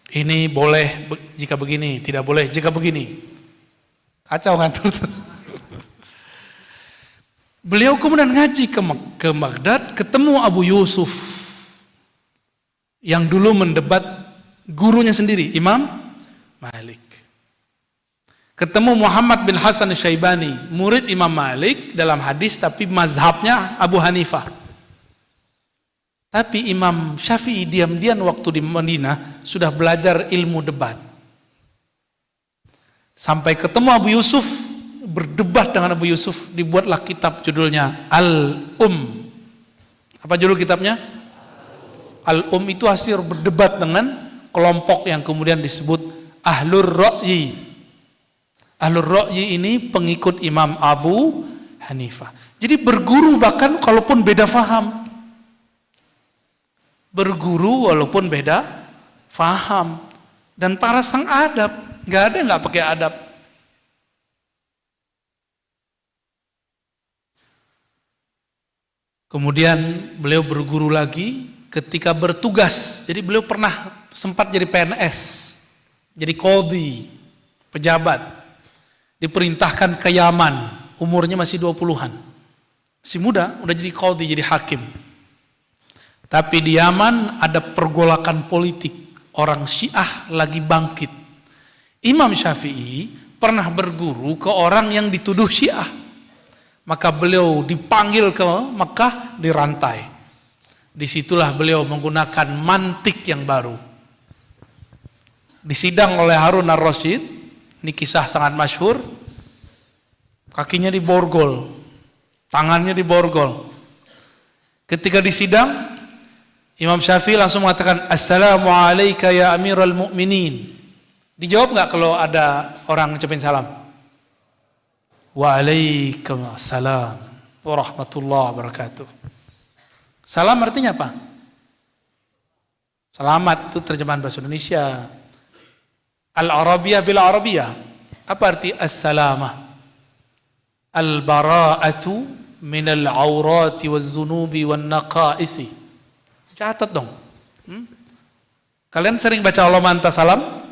Ini boleh jika begini, tidak boleh jika begini. Kacau ngantar tuh. Beliau kemudian ngaji ke Baghdad, ketemu Abu Yusuf yang dulu mendebat gurunya sendiri, Imam Malik. Ketemu Muhammad bin Hasan Syaibani, murid Imam Malik dalam hadis tapi mazhabnya Abu Hanifah. Tapi Imam Syafi'i diam-diam waktu di Madinah sudah belajar ilmu debat. Sampai ketemu Abu Yusuf, berdebat dengan Abu Yusuf, dibuatlah kitab judulnya Apa judul kitabnya? Itu hasil berdebat dengan kelompok yang kemudian disebut Ahlur Ra'yi. Ahlur Ra'yi ini pengikut Imam Abu Hanifah. Jadi berguru bahkan kalaupun beda faham. Berguru walaupun beda faham. Dan para sang adab, nggak ada nggak pakai adab. Kemudian beliau berguru lagi ketika bertugas. Jadi beliau pernah sempat jadi PNS, jadi qadhi, pejabat. Diperintahkan ke Yaman, umurnya masih 20-an. Masih muda, udah jadi qadhi, jadi hakim. Tapi di Yaman ada pergolakan politik. Orang Syiah lagi bangkit. Imam Syafi'i pernah berguru ke orang yang dituduh Syiah. Maka beliau dipanggil ke Mekah, dirantai. Disitulah beliau menggunakan mantik yang baru. Disidang oleh Harun ar-Rasyid, ini kisah sangat masyhur. Kakinya diborgol, tangannya diborgol. Ketika disidang, Imam Syafi'i langsung mengatakan, Assalamu alayka ya amiral mu'minin. Dijawab nggak kalau ada orang ngucapin salam? Waalaikumsalam warahmatullahi wabarakatuh. Salam artinya apa? Selamat itu terjemahan bahasa Indonesia. Al-Arabiyah bil Arabiyah. Apa arti as-salamah? Al-bara'atu minal awrati waz-zunubi wan-naqaisi. Catat dong. Kalian sering baca Allahumma antas salam?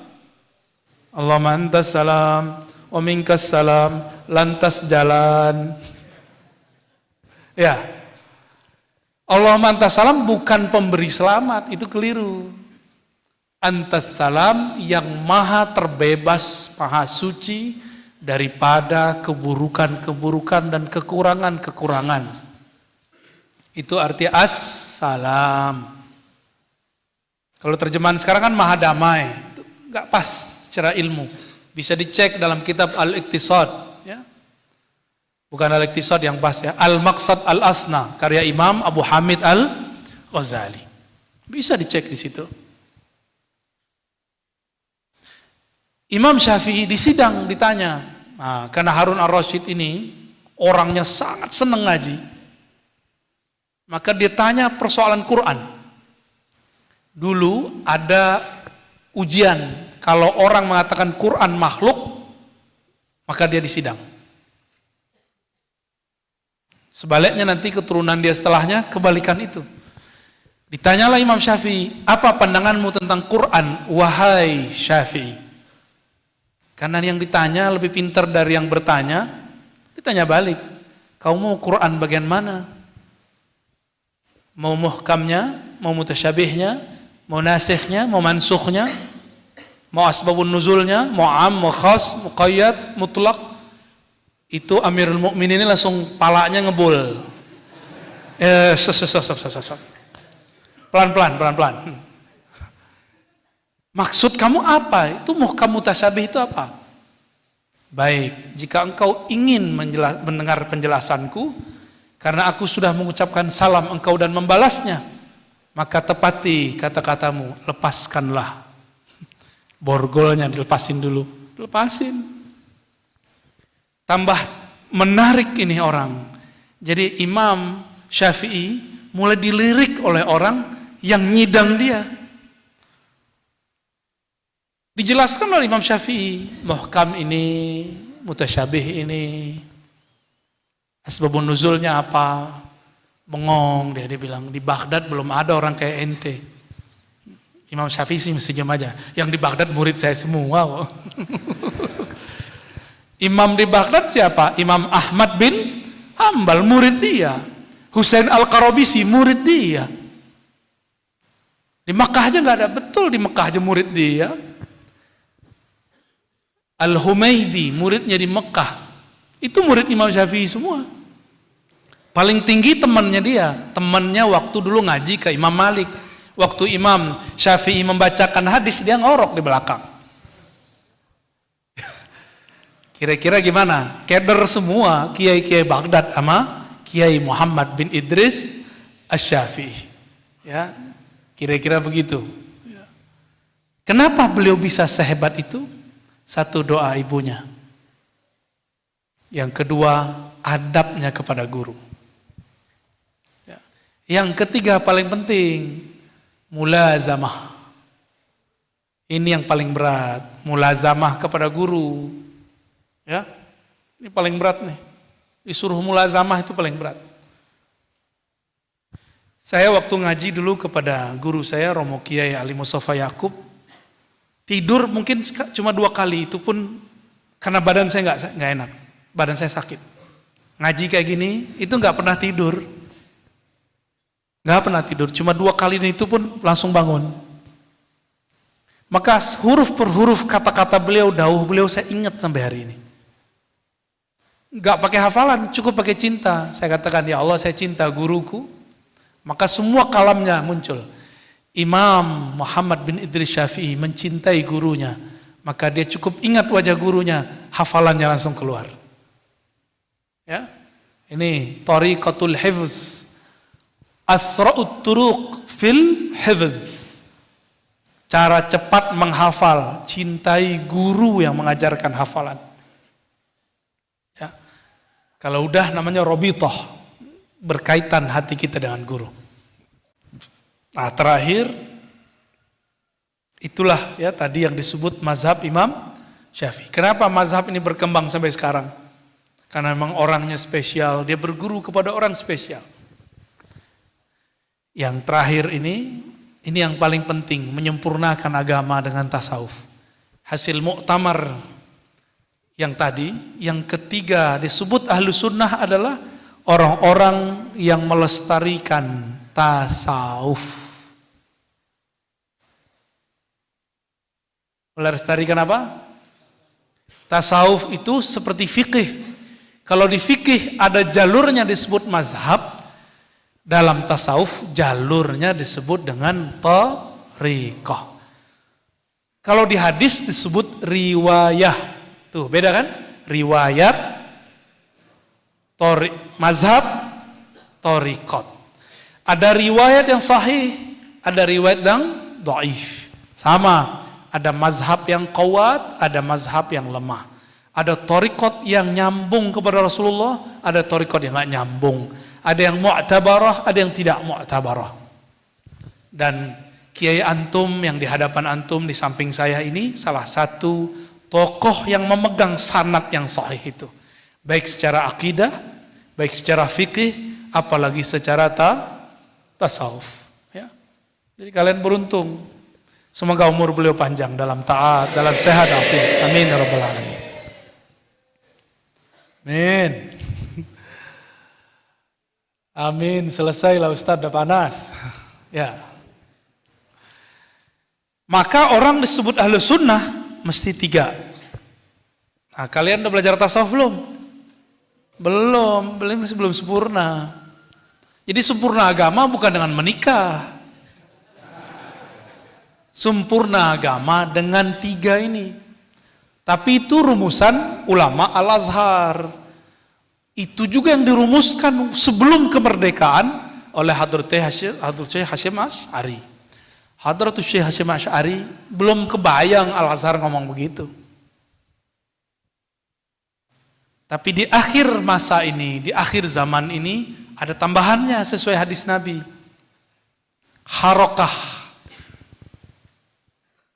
Allahumma antas salam, wa minkas salam, lantas jalan. Ya. Allahumma antas salam bukan pemberi selamat, itu keliru. Antas salam yang maha terbebas, maha suci daripada keburukan-keburukan dan kekurangan-kekurangan. Itu arti as-salam. Kalau terjemahan sekarang kan maha damai, itu nggak pas secara ilmu. Bisa dicek dalam kitab Al-Iqtisad, ya. Bukan Al-Iqtisad yang pas ya, Al-Maqsad Al-Asna karya Imam Abu Hamid Al-Ghazali. Bisa dicek di situ. Imam Syafi'i disidang ditanya, karena Harun ar-Rasyid ini orangnya sangat senang ngaji. Maka dia tanya persoalan Quran. Dulu ada ujian, kalau orang mengatakan Quran makhluk, maka dia disidang. Sebaliknya nanti keturunan dia setelahnya kebalikan itu. Ditanyalah Imam Syafi'i, apa pandanganmu tentang Quran, wahai Syafi'i? Karena yang ditanya lebih pintar dari yang bertanya, ditanya balik, kau mau Quran bagian mana? Mau muhkamnya, mau mutasyabihnya, mau nasikhnya, mau mansukhnya, mau asbabun nuzulnya, mau am, mau khas, muqayyad, mutlak. Itu Amirul Mukminin ini langsung palanya ngebul. Pelan-pelan. Maksud kamu apa? Itu muhkam mutasyabih itu apa? Baik, jika engkau ingin mendengar penjelasanku, karena aku sudah mengucapkan salam engkau dan membalasnya, maka tepati kata-katamu, lepaskanlah. Borgolnya dilepasin dulu. Lepasin. Tambah menarik ini orang. Jadi Imam Syafi'i mulai dilirik oleh orang yang nyidang dia. Dijelaskan oleh Imam Syafi'i, muhkam ini, mutasyabih ini, asbabun nuzulnya apa? Bengong dia bilang, di Baghdad belum ada orang kayak ente. Imam Syafi'i sih mesti diam aja. Yang di Baghdad murid saya semua. Imam di Baghdad siapa? Imam Ahmad bin Hambal, murid dia. Husain Al-Qarabisi, murid dia. Di Makkah aja nggak ada, betul di Makkah aja murid dia. Al-Humaydi, muridnya di Makkah. Itu murid Imam Syafi'i semua. Paling tinggi temannya dia. Temannya waktu dulu ngaji ke Imam Malik. Waktu Imam Syafi'i membacakan hadis, dia ngorok di belakang. Kira-kira gimana? Keder semua kiai-kiai Baghdad sama Kiai Muhammad bin Idris Asy-Syafi'i. Ya, kira-kira begitu. Kenapa beliau bisa sehebat itu? Satu, doa ibunya. Yang kedua, adabnya kepada guru. Yang ketiga paling penting, mulazamah. Ini yang paling berat, mulazamah kepada guru. Ya, ini paling berat nih. Disuruh mulazamah itu paling berat. Saya waktu ngaji dulu kepada guru saya, Romo Kiai Ali Mustafa Yakub, tidur mungkin cuma 2 kali, itu pun karena badan saya nggak enak, badan saya sakit. Ngaji kayak gini, itu nggak pernah tidur. Nggak pernah tidur, cuma 2 kali itu pun langsung bangun. Maka huruf per huruf kata-kata beliau, dauh beliau saya ingat sampai hari ini. Nggak pakai hafalan, cukup pakai cinta. Saya katakan, ya Allah saya cinta guruku. Maka semua kalamnya muncul. Imam Muhammad bin Idris Syafi'i mencintai gurunya. Maka dia cukup ingat wajah gurunya, hafalannya langsung keluar. Ya, ini Tariqatul Hifz. Asra'ut turuq fil hifz. Cara cepat menghafal, cintai guru yang mengajarkan hafalan. Ya. Kalau udah namanya robitoh, berkaitan hati kita dengan guru. Nah terakhir, itulah ya tadi yang disebut mazhab Imam Syafi'i. Kenapa mazhab ini berkembang sampai sekarang? Karena memang orangnya spesial, dia berguru kepada orang spesial. Yang terakhir ini yang paling penting, menyempurnakan agama dengan tasawuf. Hasil muktamar yang tadi, yang ketiga disebut ahlu sunnah adalah orang-orang yang melestarikan tasawuf. Melestarikan apa? Tasawuf itu seperti fikih. Kalau di fikih ada jalurnya disebut mazhab, dalam tasawuf jalurnya disebut dengan thariqah. Kalau di hadis disebut riwayah. Tuh beda kan? Riwayat, mazhab, thariqat. Ada riwayat yang sahih, ada riwayat yang dhaif. Sama, ada mazhab yang kuat, ada mazhab yang lemah. Ada thariqat yang nyambung kepada Rasulullah, ada thariqat yang nggak nyambung. Ada yang mu'tabarah, ada yang tidak mu'tabarah. Dan Kiai Antum yang di hadapan Antum di samping saya ini salah satu tokoh yang memegang sanad yang sahih itu. Baik secara akidah, baik secara fikih, apalagi secara tasawuf. Ya. Jadi kalian beruntung. Semoga umur beliau panjang dalam taat, dalam sehat afiat. Amin ya rabbal alamin. Amin. Amin, selesailah Ustaz, udah panas. Ya. Maka orang disebut ahlu sunnah mesti 3. Nah, kalian udah belajar tasawuf belum? Belum, masih belum sempurna. Jadi sempurna agama bukan dengan menikah. Sempurna agama dengan 3 ini. Tapi itu rumusan ulama Al-Azhar. Itu juga yang dirumuskan sebelum kemerdekaan oleh Hadratus Syekh Hasyim Asy'ari. Hadratus Syekh Hasyim Asy'ari belum kebayang Al-Azhar ngomong begitu. Tapi di akhir masa ini, di akhir zaman ini ada tambahannya sesuai hadis Nabi. Harokah.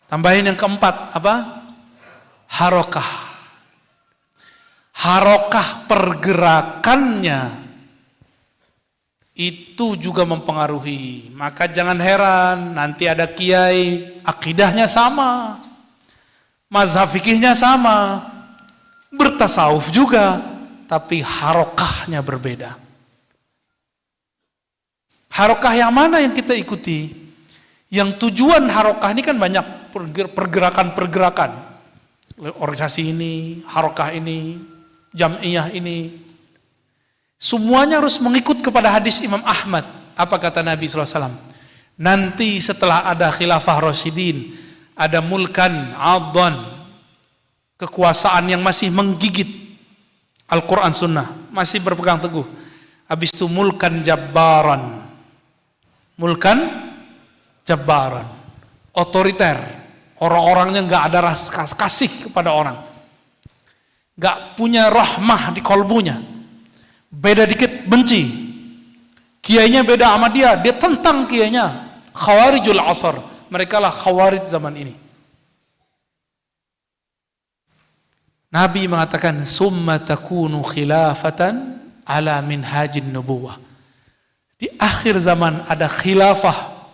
Tambahin yang keempat, apa? Harokah. Harokah pergerakannya itu juga mempengaruhi. Maka jangan heran nanti ada kiai akidahnya sama, mazhab fikihnya sama, bertasawuf juga, tapi harokahnya berbeda. Harokah yang mana yang kita ikuti? Yang tujuan harokah ini kan banyak pergerakan-pergerakan. Organisasi ini, harokah ini, jam'iyah ini, semuanya harus mengikut kepada hadis Imam Ahmad. Apa kata Nabi SAW? Nanti setelah ada khilafah Rasyidin, ada mulkan adhan, kekuasaan yang masih menggigit Al-Quran Sunnah, masih berpegang teguh. Habis itu mulkan jabbaran, otoriter, orang-orangnya nggak ada rasa kasih kepada orang. Gak punya rahmah di kolbunya, beda dikit benci, kiainya beda sama dia tentang kiainya. Khawarijul asar, mereka lah khawarij zaman ini. Nabi mengatakan summa takunu khilafatan ala minhajin nubuwah. Di akhir zaman ada khilafah.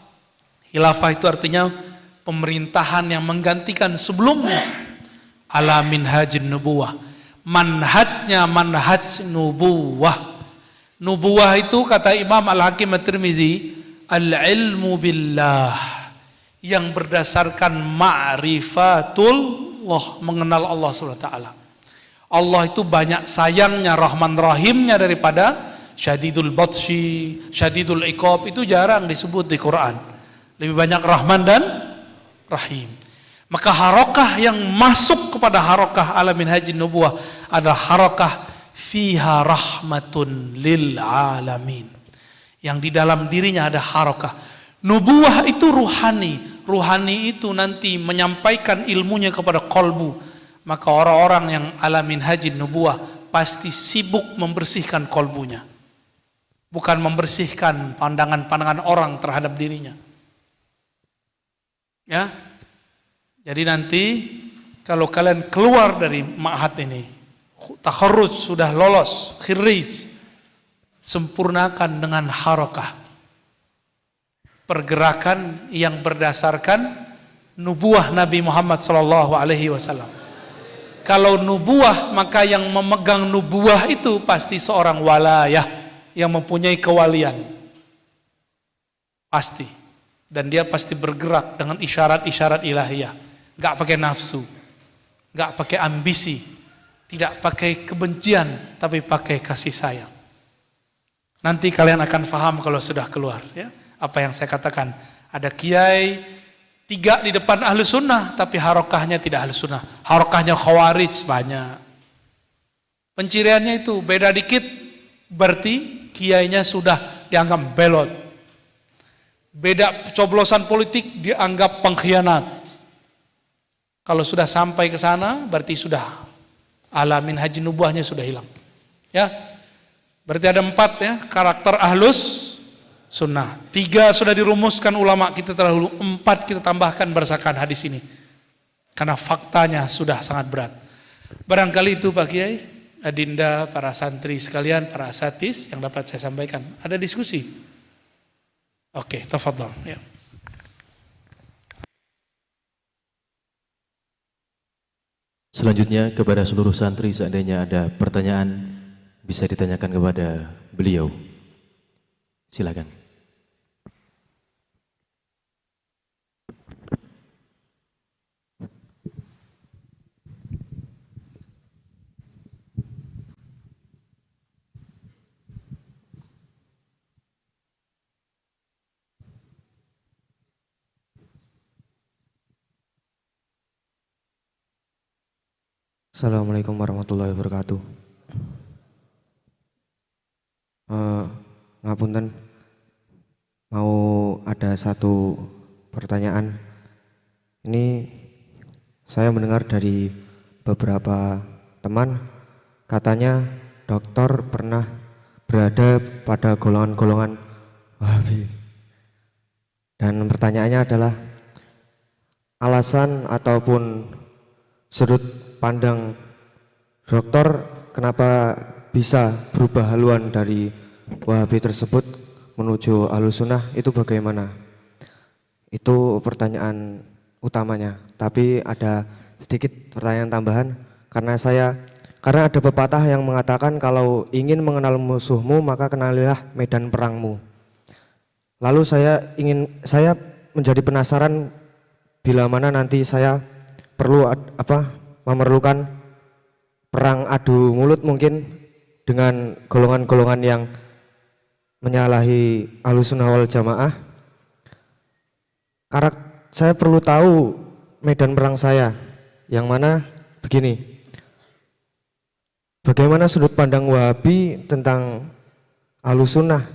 Khilafah itu artinya pemerintahan yang menggantikan sebelumnya. Ala minhajin nubuwah. Manhajnya manhaj nubuwah. Nubuwah itu kata Imam Al-Hakim At-Tirmizi, al-ilmu billah, yang berdasarkan ma'rifatullah, mengenal Allah SWT. Allah itu banyak sayangnya, rahman rahimnya daripada syadidul batshi, syadidul iqab, itu jarang disebut di Quran. Lebih banyak rahman dan rahim. Maka harokah yang masuk kepada harokah ala minhajin nubuwah adalah harokah fiha rahmatun lil alamin, yang di dalam dirinya ada harokah. Nubuwah itu ruhani. Ruhani itu nanti menyampaikan ilmunya kepada kolbu. Maka orang-orang yang ala minhajin nubuwah pasti sibuk membersihkan kolbunya, bukan membersihkan pandangan-pandangan orang terhadap dirinya. Ya, jadi nanti kalau kalian keluar dari ma'had ini, takharruj, sudah lolos, khirij, sempurnakan dengan harokah, pergerakan yang berdasarkan nubuah Nabi Muhammad SAW. Kalau nubuah, maka yang memegang nubuah itu pasti seorang walayah yang mempunyai kewalian, pasti. Dan dia pasti bergerak dengan isyarat-isyarat ilahiyah, gak pakai nafsu, gak pakai ambisi, tidak pakai kebencian, tapi pakai kasih sayang. Nanti kalian akan faham kalau sudah keluar, ya. Apa yang saya katakan, ada kiai 3 di depan ahlu sunnah, tapi harokahnya tidak ahlu sunnah, harokahnya khawarij banyak. Penciriannya itu beda dikit, berarti kiainya sudah dianggap belot. Beda coblosan politik dianggap pengkhianat. Kalau sudah sampai ke sana, berarti sudah alamin haji nubuahnya sudah hilang. Ya, berarti ada 4 ya karakter ahlus sunnah. 3 sudah dirumuskan ulama kita terdahulu, 4 kita tambahkan berdasarkan hadis ini, karena faktanya sudah sangat berat. Barangkali itu Pak Kiai, Adinda, para santri sekalian, para asatis yang dapat saya sampaikan. Ada diskusi? Oke, tafadhol ya. Selanjutnya kepada seluruh santri, seandainya ada pertanyaan bisa ditanyakan kepada beliau. Silakan. Assalamualaikum warahmatullahi wabarakatuh. Ngapunten, mau ada satu pertanyaan. Ini saya mendengar dari beberapa teman, katanya dokter pernah berada pada golongan-golongan Wahabi. Dan pertanyaannya adalah alasan ataupun sudut pandang dokter kenapa bisa berubah haluan dari Wahabi tersebut menuju Ahlussunnah, itu bagaimana? Itu pertanyaan utamanya. Tapi ada sedikit pertanyaan tambahan, karena ada pepatah yang mengatakan kalau ingin mengenal musuhmu maka kenalilah medan perangmu. Lalu saya menjadi penasaran bila mana nanti saya perlu memerlukan perang adu mulut mungkin dengan golongan-golongan yang menyalahi Ahlussunnah wal Jamaah. Saya perlu tahu medan perang saya, yang mana begini, bagaimana sudut pandang Wahabi tentang Ahlussunnah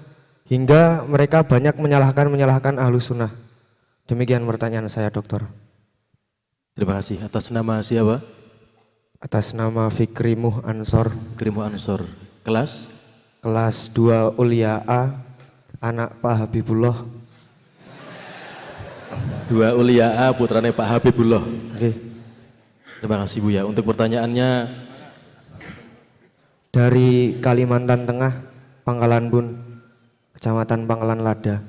hingga mereka banyak menyalahkan Ahlussunnah. Demikian pertanyaan saya, dokter. Terima kasih. Atas nama siapa? Atas nama Fikri Muh Ansor. Fikri Muh Ansor. Kelas? Kelas 2 Ulia A, anak Pak Habibullah. 2 Ulia A, putrane Pak Habibullah. Oke. Terima kasih Buya. Untuk pertanyaannya Dari Kalimantan Tengah, Pangkalan Bun, Kecamatan Pangkalan Lada.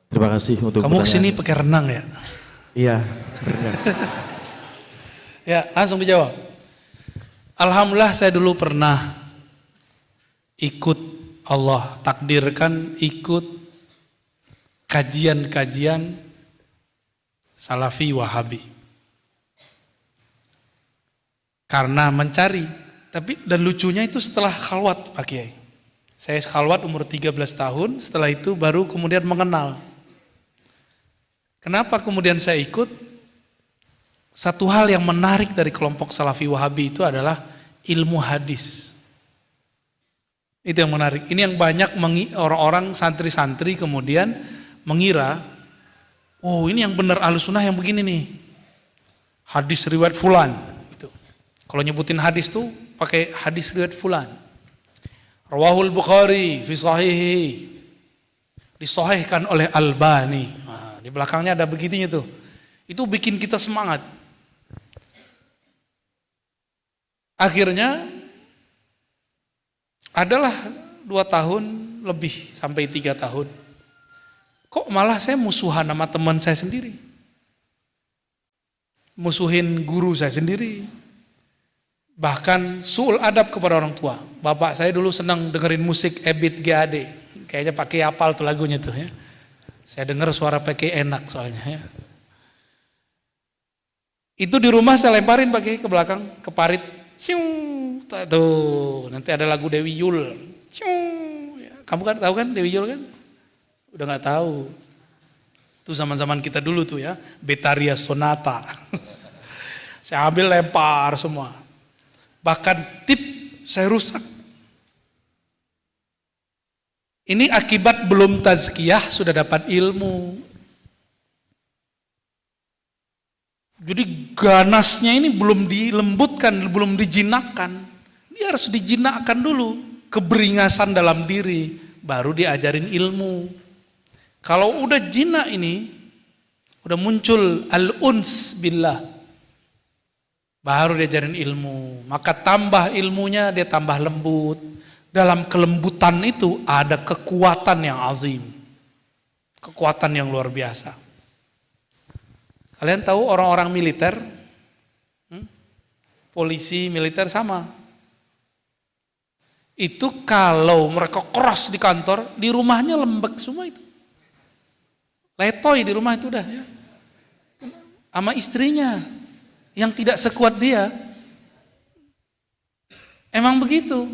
terima kasih untuk Kamu pertanyaan. kesini pakai renang ya? Iya, benar. Ya, langsung dijawab. Alhamdulillah saya dulu pernah ikut, Allah takdirkan ikut kajian-kajian Salafi Wahabi. Karena mencari, dan lucunya itu setelah khalwat Pak Kiai. Saya khalwat umur 13 tahun, setelah itu baru kemudian mengenal. Kenapa kemudian saya ikut? Satu hal yang menarik dari kelompok Salafi Wahabi itu adalah ilmu hadis. Itu yang menarik. Ini yang banyak orang-orang santri-santri kemudian mengira, oh ini yang benar Ahlussunnah yang begini nih. Hadis riwayat fulan. Gitu. Kalau nyebutin hadis tuh pakai hadis riwayat fulan. Rawahul Bukhari fi sahihi. Disahihkan oleh Albani. Nah, di belakangnya ada begitunya tuh. Itu bikin kita semangat. Akhirnya adalah 2 tahun lebih sampai 3 tahun. Kok malah saya musuhan sama teman saya sendiri? Musuhin guru saya sendiri. Bahkan su'ul adab kepada orang tua. Bapak saya dulu senang dengerin musik Ebit GAD. Kayaknya pakai apal tuh lagunya tuh ya. Saya dengar suara pakai enak soalnya ya. Itu di rumah saya lemparin pakai ke belakang, ke parit. Cium, tuh nanti ada lagu Dewi Yul. Cium, ya. Kamu kan tahu kan Dewi Yul kan? Udah nggak tahu. Itu zaman-zaman kita dulu tuh ya, Betaria Sonata. Saya ambil lempar semua. Bahkan tip saya rusak. Ini akibat belum tazkiyah sudah dapat ilmu. Jadi ganasnya ini belum dilembutkan, belum dijinakkan. Dia harus dijinakkan dulu. Keberingasan dalam diri, baru diajarin ilmu. Kalau udah jinak ini, udah muncul al-uns billah, baru diajarin ilmu. Maka tambah ilmunya, dia tambah lembut. Dalam kelembutan itu ada kekuatan yang azim. Kekuatan yang luar biasa. Kalian tahu orang-orang militer, polisi militer sama. Itu kalau mereka keras di kantor, di rumahnya lembek semua itu. Letoy di rumah itu udah ya. Sama istrinya yang tidak sekuat dia. Emang begitu.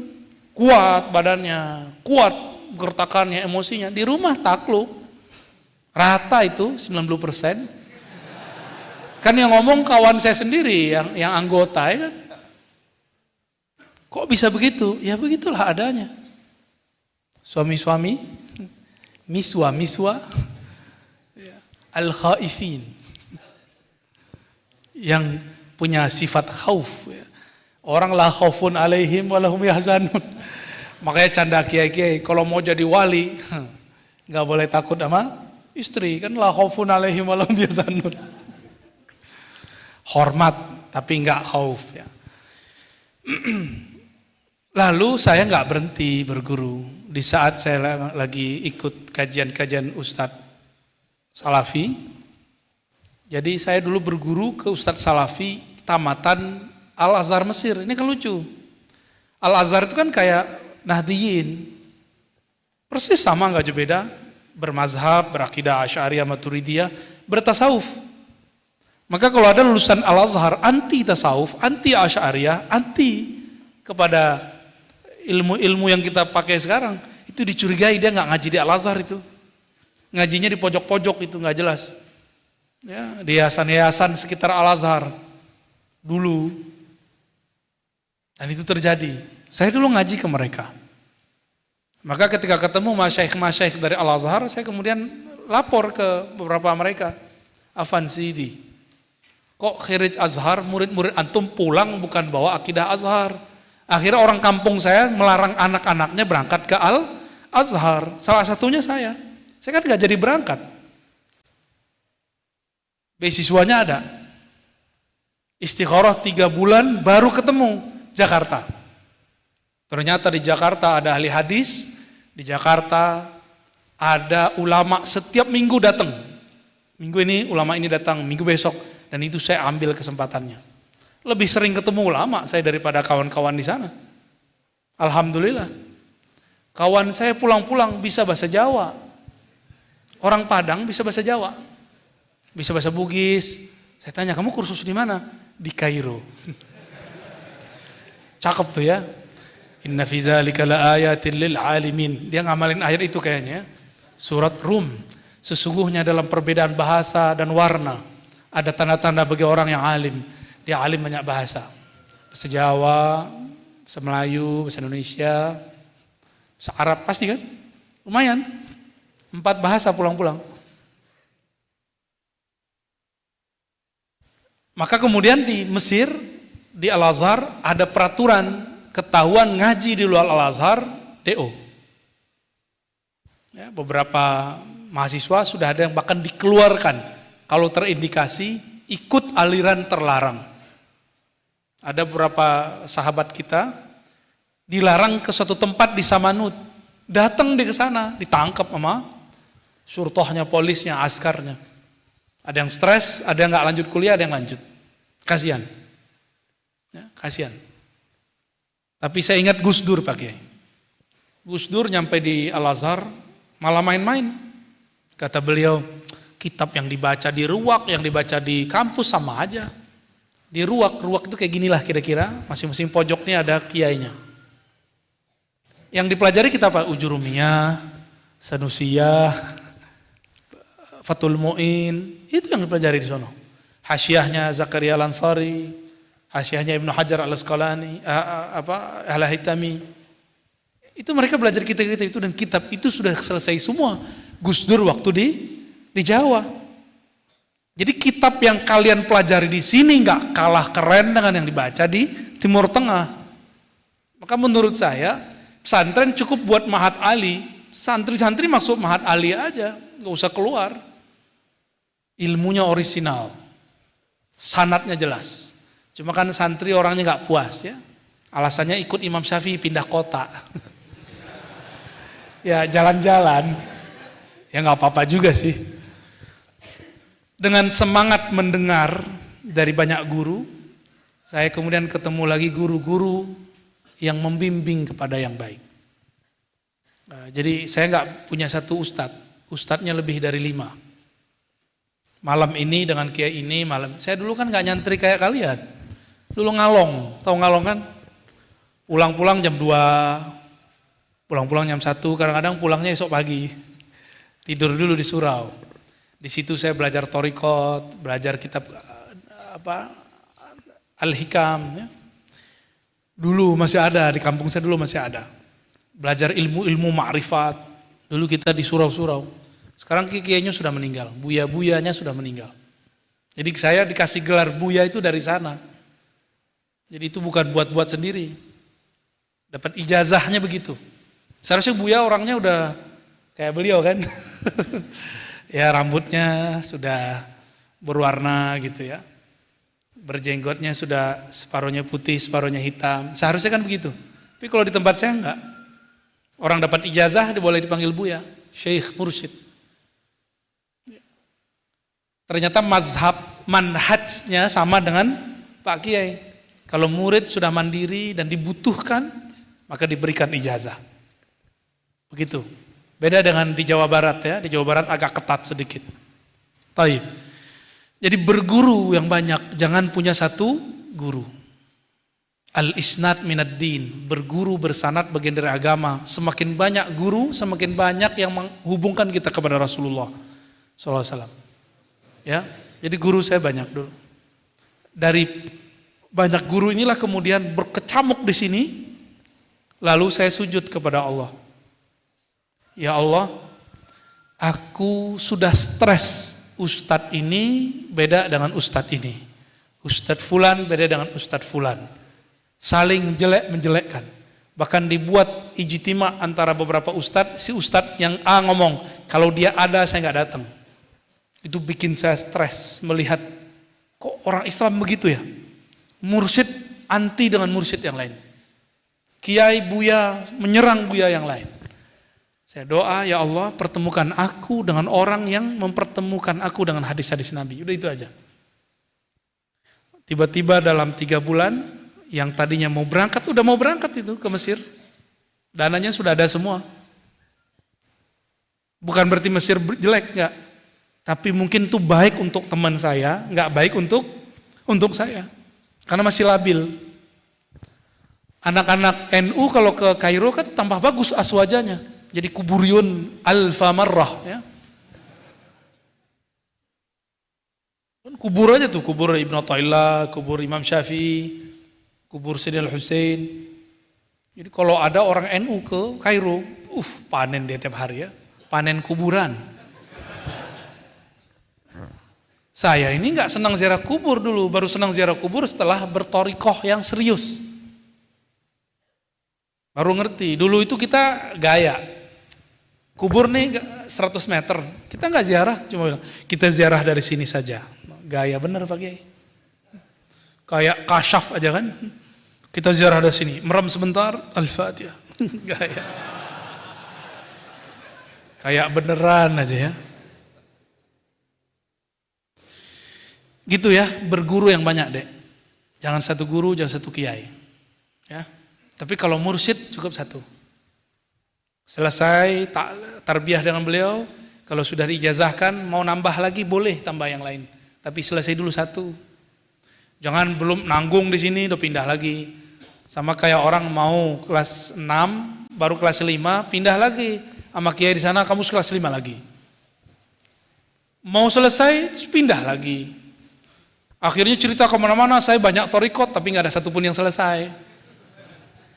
Kuat badannya, kuat gertakannya, emosinya. Di rumah takluk. Rata itu 90%. Kan yang ngomong kawan saya sendiri yang anggota ya kan. Kok bisa begitu? Ya begitulah adanya. Suami-suami, miswa-miswa, al-khaifin. Yang punya sifat khauf. Orang la khaufun alaihim walahum yahzanun. Makanya canda kiai-kiai, kalau mau jadi wali, nggak boleh takut sama istri. Kan la khaufun alaihim walahum yahzanun. Hormat tapi enggak khauf ya. Lalu saya enggak berhenti berguru. Di saat saya lagi ikut kajian-kajian Ustadz Salafi. Jadi saya dulu berguru ke Ustadz Salafi tamatan Al-Azhar Mesir. Ini kan lucu. Al-Azhar itu kan kayak Nahdiyin. Persis sama enggak jauh beda. Bermazhab, berakidah Asy'ariyah Maturidiyah, bertasawuf. Maka kalau ada lulusan Al-Azhar anti tasawuf, anti Asy'ariyah, anti kepada ilmu-ilmu yang kita pakai sekarang, itu dicurigai dia nggak ngaji di Al-Azhar itu. Ngajinya di pojok-pojok itu nggak jelas. Ya, di yayasan-yayasan sekitar Al-Azhar dulu. Dan itu terjadi. Saya dulu ngaji ke mereka. Maka ketika ketemu masyaikh-masyaikh dari Al-Azhar, saya kemudian lapor ke beberapa mereka. Afan Sidi, kok khirij Azhar, murid-murid antum pulang bukan bawa akidah Azhar. Akhirnya orang kampung saya melarang anak-anaknya berangkat ke Al-Azhar. Salah satunya saya kan gak jadi berangkat. beasiswanya ada. Istikharah 3 bulan baru ketemu Jakarta. Ternyata di Jakarta ada ahli hadis, di Jakarta ada ulama setiap minggu datang. Minggu ini ulama ini datang, minggu besok, dan itu saya ambil kesempatannya. Lebih sering ketemu ulama saya daripada kawan-kawan di sana. Alhamdulillah. Kawan saya pulang-pulang bisa bahasa Jawa. Orang Padang bisa bahasa Jawa. Bisa bahasa Bugis. Saya tanya, kamu kursus di mana? Di Kairo. Cakep tuh ya. Inna fi dzalika laayatin lil alimin. Dia ngamalin ayat itu kayaknya. Surat Rum. Sesungguhnya dalam perbedaan bahasa dan warna ada tanda-tanda bagi orang yang alim. Dia alim banyak bahasa. Bahasa Jawa, bahasa Melayu, bahasa Indonesia, bahasa Arab pasti kan? Lumayan. 4 bahasa pulang-pulang. Maka kemudian di Mesir, di Al-Azhar ada peraturan ketahuan ngaji di luar Al-Azhar, DO. Ya, beberapa mahasiswa sudah ada yang bahkan dikeluarkan kalau terindikasi ikut aliran terlarang. Ada beberapa sahabat kita dilarang ke suatu tempat di Samanut. Datang di ke sana, ditangkap sama surtohnya, polisnya, askarnya. Ada yang stres, ada yang nggak lanjut kuliah, ada yang lanjut. Kasihan. Ya, kasihan. Tapi saya ingat Gus Dur Pak Kiai. Gus Dur nyampe di Al-Azhar malah main-main. Kata beliau, kitab yang dibaca di ruak, yang dibaca di kampus sama aja. Di ruak itu kayak ginilah kira-kira, masing-masing pojoknya ada kiainya. Yang dipelajari kitab apa? Ujurumiyah, Sanusiyah, Fathul Mu'in, itu yang dipelajari di sono. Hasyiahnya Zakaria Al-Ansari, hasyiahnya Ibnu Hajar Al-Asqalani, Al-Haytami. Itu mereka belajar kitab-kitab itu, dan kitab itu sudah selesai semua. Gus Dur waktu di Jawa. Jadi kitab yang kalian pelajari di sini nggak kalah keren dengan yang dibaca di Timur Tengah. Maka menurut saya pesantren cukup buat Mahat Ali, santri-santri masuk Mahat Ali aja, nggak usah keluar. Ilmunya orisinal, sanadnya jelas. Cuma kan santri orangnya nggak puas ya, alasannya ikut Imam Syafi'i pindah kota. Ya jalan-jalan, ya nggak apa-apa juga sih. Dengan semangat mendengar dari banyak guru, saya kemudian ketemu lagi guru-guru yang membimbing kepada yang baik. Jadi saya nggak punya satu ustadznya lebih dari 5. Malam ini dengan kiai ini, saya dulu kan nggak nyantri kayak kalian. Dulu ngalong, tahu ngalong kan? Pulang-pulang jam 2, pulang-pulang jam 1, kadang-kadang pulangnya esok pagi. Tidur dulu di surau. Di situ saya belajar Thoriqot, belajar kitab Al-Hikam. Ya. Dulu masih ada, di kampung saya dulu masih ada. Belajar ilmu-ilmu ma'rifat. Dulu kita di surau-surau. Sekarang kiainya sudah meninggal, buya-buyanya sudah meninggal. Jadi saya dikasih gelar buya itu dari sana. Jadi itu bukan buat-buat sendiri. Dapat ijazahnya begitu. Seharusnya buya orangnya udah kayak beliau kan. Ya rambutnya sudah berwarna gitu ya. Berjenggotnya sudah separuhnya putih, separuhnya hitam. Seharusnya kan begitu. Tapi kalau di tempat saya enggak. Orang dapat ijazah dia boleh dipanggil buya, syekh, mursyid. Ternyata mazhab manhajnya sama dengan Pak Kiai. Kalau murid sudah mandiri dan dibutuhkan, maka diberikan ijazah. Begitu. Beda dengan di Jawa Barat ya, di Jawa Barat agak ketat sedikit. Taib. Jadi berguru yang banyak, jangan punya satu guru. Al-isnad minad din, berguru bersanad bagian dari agama. Semakin banyak guru, semakin banyak yang menghubungkan kita kepada Rasulullah SAW. Ya, jadi guru saya banyak dulu. Dari banyak guru inilah kemudian berkecamuk di sini, lalu saya sujud kepada Allah. Ya Allah, aku sudah stres. Ustadz ini beda dengan ustadz ini. Ustadz fulan beda dengan ustadz fulan. Saling jelek menjelekkan. Bahkan dibuat ijtima antara beberapa ustadz. Si ustadz yang A ngomong, kalau dia ada saya nggak datang. Itu bikin saya stres melihat kok orang Islam begitu ya. Mursyid anti dengan mursyid yang lain. Kiai buya menyerang buya yang lain. Saya doa, ya Allah pertemukan aku dengan orang yang mempertemukan aku dengan hadis-hadis Nabi. Udah itu aja. Tiba-tiba dalam 3 bulan yang tadinya mau berangkat, udah mau berangkat itu ke Mesir. Dananya sudah ada semua. Bukan berarti Mesir jelek, enggak. Tapi mungkin itu baik untuk teman saya, enggak baik untuk saya. Karena masih labil. Anak-anak NU kalau ke Kairo kan tambah bagus aswajanya. Jadi kuburiyun alfa marrah ya. Kubur aja tuh, kubur Ibnu Athaillah, kubur Imam Syafi'i, kubur Sayyidina Al-Husain. Jadi kalau ada orang NU ke Kairo, panen dia tiap hari ya. Panen kuburan. Saya ini nggak senang ziarah kubur dulu, baru senang ziarah kubur setelah bertorikoh yang serius. Baru ngerti, dulu itu kita gaya. Kubur nih 100 meter, kita nggak ziarah, cuma bilang, kita ziarah dari sini saja. Gaya bener Pak Kiai. Kayak kasyaf aja kan. Kita ziarah dari sini, merem sebentar, Al-Fatihah. Gaya. Kayak beneran aja ya. Gitu ya, berguru yang banyak dek. Jangan satu guru, jangan satu kiai. Ya. Tapi kalau mursyid cukup satu. Selesai tarbiyah dengan beliau, kalau sudah diijazahkan mau nambah lagi boleh tambah yang lain. Tapi selesai dulu satu. Jangan belum nanggung di sini udah pindah lagi. Sama kayak orang mau kelas 6 baru kelas 5 pindah lagi. Sama kiai di sana kamu kelas 5 lagi. Mau selesai terus pindah lagi. Akhirnya cerita kemana-mana, saya banyak torikot tapi nggak ada satupun yang selesai.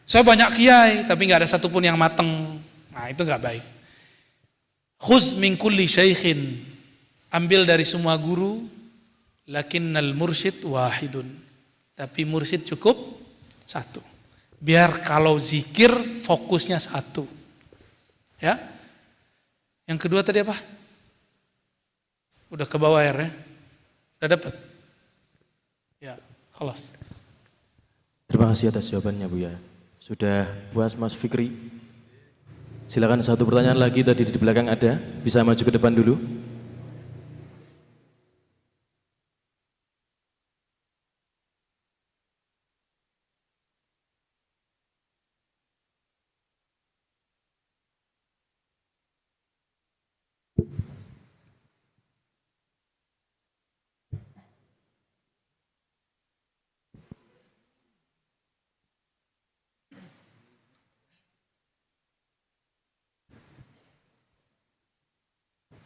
Saya banyak kiai tapi nggak ada satupun yang mateng. Nah itu nggak baik. Khuz min kulli syaikhin, ambil dari semua guru, lakinnal mursyid wahidun. Tapi mursyid cukup satu. Biar kalau zikir fokusnya satu. Ya. Yang kedua tadi apa? Udah ke bawah airnya. Udah dapat. Ya, khalas. Terima kasih atas jawabannya Buya. Sudah puas Mas Fikri? Silakan satu pertanyaan lagi tadi di belakang ada. Bisa maju ke depan dulu.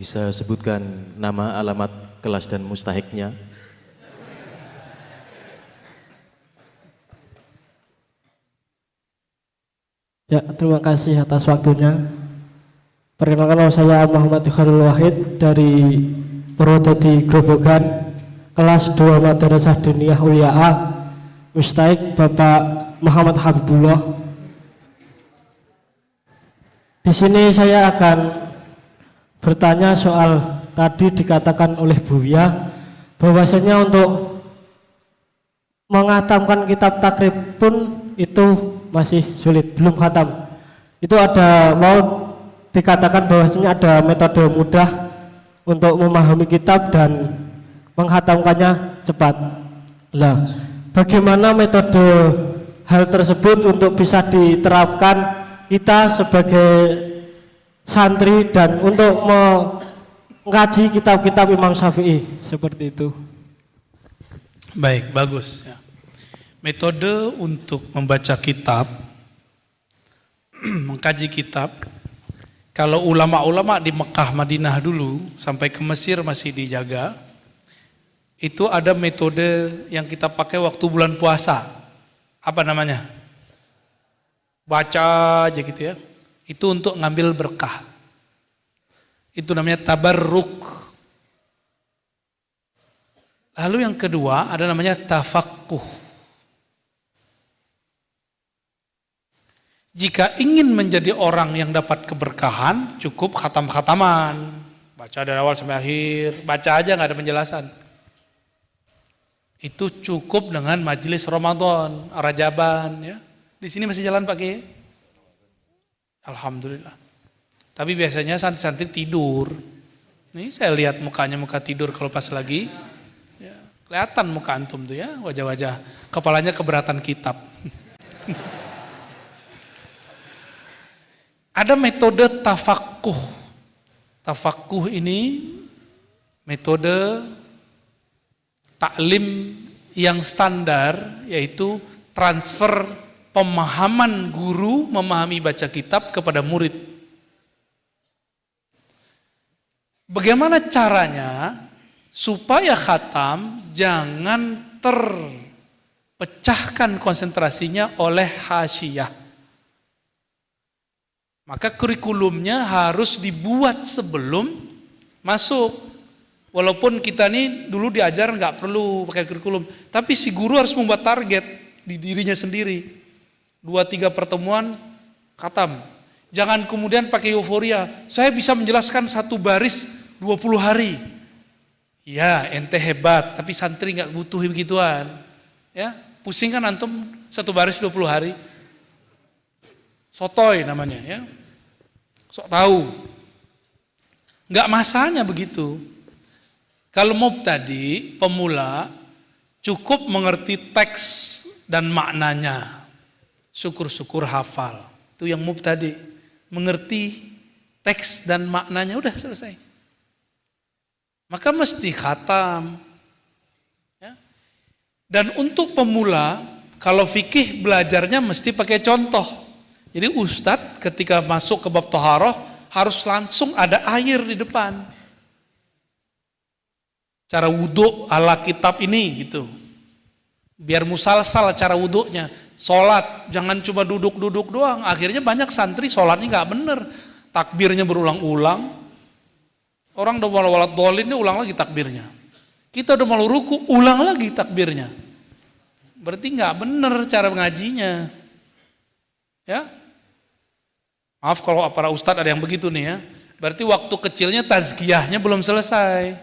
Bisa sebutkan nama, alamat, kelas dan mustahiknya? Ya, terima kasih atas waktunya. Perkenalkan nama saya Muhammad Khalil Wahid dari Purwodadi Grobogan, kelas 2 Madrasah Diniyah Uliaa, mustahik Bapak Muhammad Habibullah. Di sini saya akan bertanya soal tadi dikatakan oleh Buya bahwasanya untuk menghatamkan kitab takrib pun itu masih sulit, belum khatam. Itu ada mau dikatakan bahwasanya ada metode mudah untuk memahami kitab dan menghatamkannya cepat. Lah, bagaimana metode hal tersebut untuk bisa diterapkan kita sebagai santri dan untuk mengkaji kitab-kitab Imam Syafi'i seperti itu? Baik, bagus ya. Metode untuk membaca kitab, mengkaji kitab, kalau ulama-ulama di Mekah, Madinah dulu sampai ke Mesir masih dijaga, itu ada metode yang kita pakai waktu bulan puasa. Apa namanya? Baca aja gitu ya. Itu untuk ngambil berkah. Itu namanya tabarruk. Lalu yang kedua ada namanya tafaqquh. Jika ingin menjadi orang yang dapat keberkahan, cukup khatam-khataman. Baca dari awal sampai akhir, baca aja nggak ada penjelasan. Itu cukup dengan majelis Ramadan, Rajaban, ya. Di sini masih jalan pakai? Alhamdulillah. Tapi biasanya santri-santri tidur. Nih saya lihat mukanya muka tidur kalau pas lagi, ya, kelihatan muka antum tuh ya, wajah-wajah, kepalanya keberatan kitab. Ada metode tafakuh. Tafakuh ini metode taklim yang standar, yaitu transfer pemahaman guru memahami baca kitab kepada murid. Bagaimana caranya supaya khatam jangan terpecahkan konsentrasinya oleh hasyiyah? Maka kurikulumnya harus dibuat sebelum masuk. Walaupun kita nih dulu diajar nggak perlu pakai kurikulum, tapi si guru harus membuat target di dirinya sendiri. 2-3 pertemuan khatam. Jangan kemudian pakai euforia. Saya bisa menjelaskan satu baris 20 hari. Ya, ente hebat, tapi santri nggak butuh begituan. Ya, pusing kan antum satu baris 20 hari. Sotoy namanya, ya. Sok tahu. Nggak masanya begitu. Kalau mubtadi, pemula, cukup mengerti teks dan maknanya. Syukur-syukur hafal. Itu yang mubtadi. Mengerti teks dan maknanya, udah selesai. Maka mesti khatam. Ya. Dan untuk pemula, kalau fikih belajarnya mesti pakai contoh. Jadi ustadz ketika masuk ke bab toharoh harus langsung ada air di depan. Cara wudhu ala kitab ini gitu. Biar musalsal cara wudhunya. Sholat jangan cuma duduk-duduk doang. Akhirnya banyak santri sholatnya nggak bener. Takbirnya berulang-ulang. Orang udah malu walat dolin, ulang lagi takbirnya. Kita udah malu ruku, ulang lagi takbirnya. Berarti nggak bener cara ngajinya. Ya. Maaf kalau para ustadz ada yang begitu nih ya. Berarti waktu kecilnya tazkiyahnya belum selesai.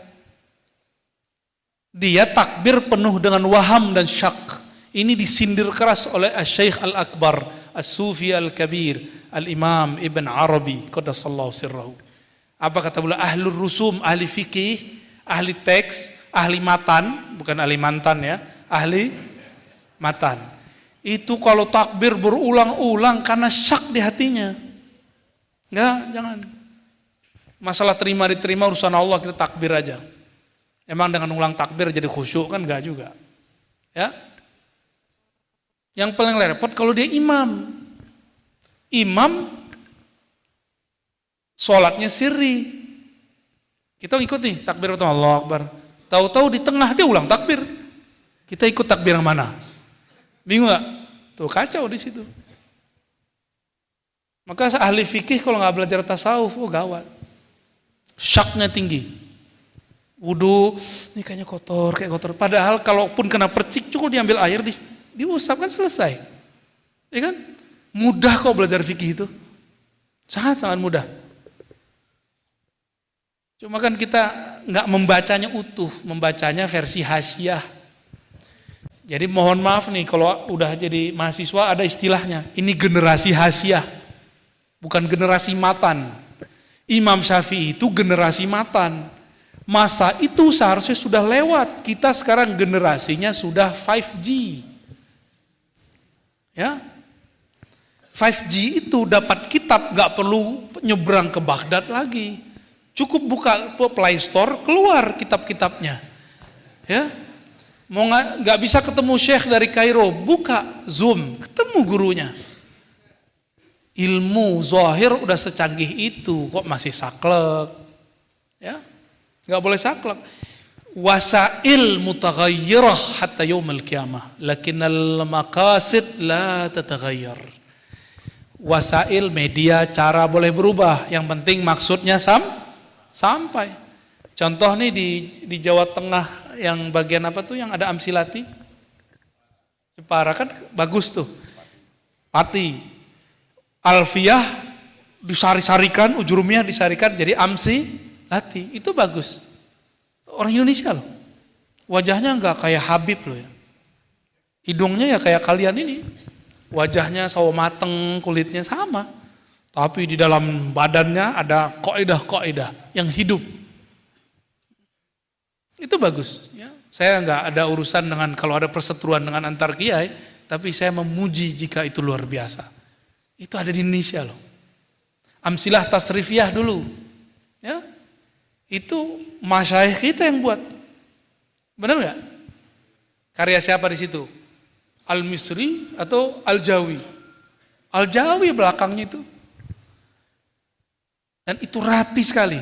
Dia takbir penuh dengan waham dan syak. Ini disindir keras oleh Syekh Al-Akbar, As-Sufi Al-Kabir, Al-Imam Ibn Arabi, qaddasallahu sirrahu. Apa kata beliau? Ahlur rusum, ahli fikih, ahli teks, ahli matan, bukan ahli mantan ya, ahli matan. Itu kalau takbir berulang-ulang karena syak di hatinya. Enggak, jangan. Masalah terima diterima urusan Allah, kita takbir aja. Emang dengan ulang takbir jadi khusyuk kan? Enggak juga. Ya. Yang paling repot kalau dia imam. Imam sholatnya sirri. Kita ikut nih takbir pertama Allahu Akbar. Tahu-tahu di tengah dia ulang takbir. Kita ikut takbir yang mana? Bingung gak? Tuh kacau di situ. Maka ahli fikih kalau nggak belajar tasawuf, oh gawat. Syaknya tinggi. Wudu, ini kayaknya kotor, kayak kotor. Padahal kalaupun kena percik, cukup diambil air, diusap kan selesai. Ya kan? Mudah kok belajar fikih itu. Sangat-sangat mudah. Cuma kan kita nggak membacanya utuh, membacanya versi hasyiyah. Jadi mohon maaf nih kalau udah jadi mahasiswa ada istilahnya. Ini generasi hasyiyah. Bukan generasi matan. Imam Syafi'i itu generasi matan. Masa itu seharusnya sudah lewat. Kita sekarang generasinya sudah 5G. Ya. 5G itu dapat kitab, gak perlu nyebrang ke Baghdad lagi. Cukup buka Play Store, keluar kitab-kitabnya. Ya. Mau nggak bisa ketemu Syekh dari Kairo, buka Zoom, ketemu gurunya. Ilmu zahir udah secanggih itu, kok masih saklek? Ya, nggak boleh saklek. Wasail mutaghayyirah hatta yaumil qiyamah, lakinnal maqasid la tataghayyar. Wasail media cara boleh berubah, yang penting maksudnya sampai. Contoh nih di Jawa Tengah yang bagian apa tuh yang ada Amsilati? Jepara kan bagus tuh. Pati. Alfiyah disari-sarikan, ujurumiyah disarikan jadi latih, itu bagus. Orang Indonesia loh, wajahnya nggak kayak Habib loh ya. Hidungnya ya kayak kalian ini, wajahnya sawo mateng, kulitnya sama. Tapi di dalam badannya ada kaidah-kaidah yang hidup. Itu bagus. Ya. Saya nggak ada urusan dengan kalau ada perseteruan dengan antar kiai, tapi saya memuji jika itu luar biasa. Itu ada di Indonesia loh. Amsilah tasrifiyah dulu. Ya. Itu masyayikh kita yang buat. Benar nggak? Karya siapa di situ? Al-Misri atau Al-Jawi? Al-Jawi belakangnya itu. Dan itu rapi sekali.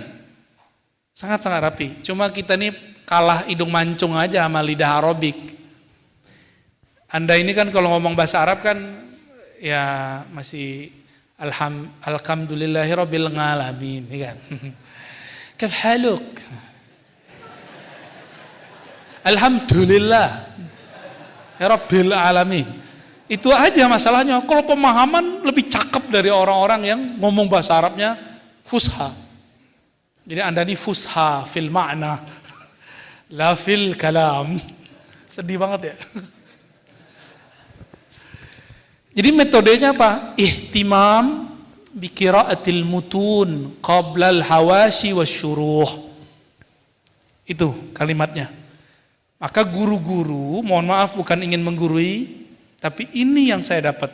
Sangat-sangat rapi. Cuma kita ini kalah hidung mancung aja sama lidah Arabik. Anda ini kan kalau ngomong bahasa Arab kan ya masih alhamdulillahirabbil alamin, ya kan? Kaf haluk? Alhamdulillah ya rabbil alamin. Itu aja masalahnya. Kalau pemahaman lebih cakep dari orang-orang yang ngomong bahasa Arabnya fusha. Jadi Anda ini fusha fil ma'na, la fil kalam. Sedih banget ya. Jadi metodenya apa? Ihtimam bi qiraatil mutun qabla al hawashi wasyuruh. Itu kalimatnya. Maka guru-guru, mohon maaf bukan ingin menggurui, tapi ini yang saya dapat.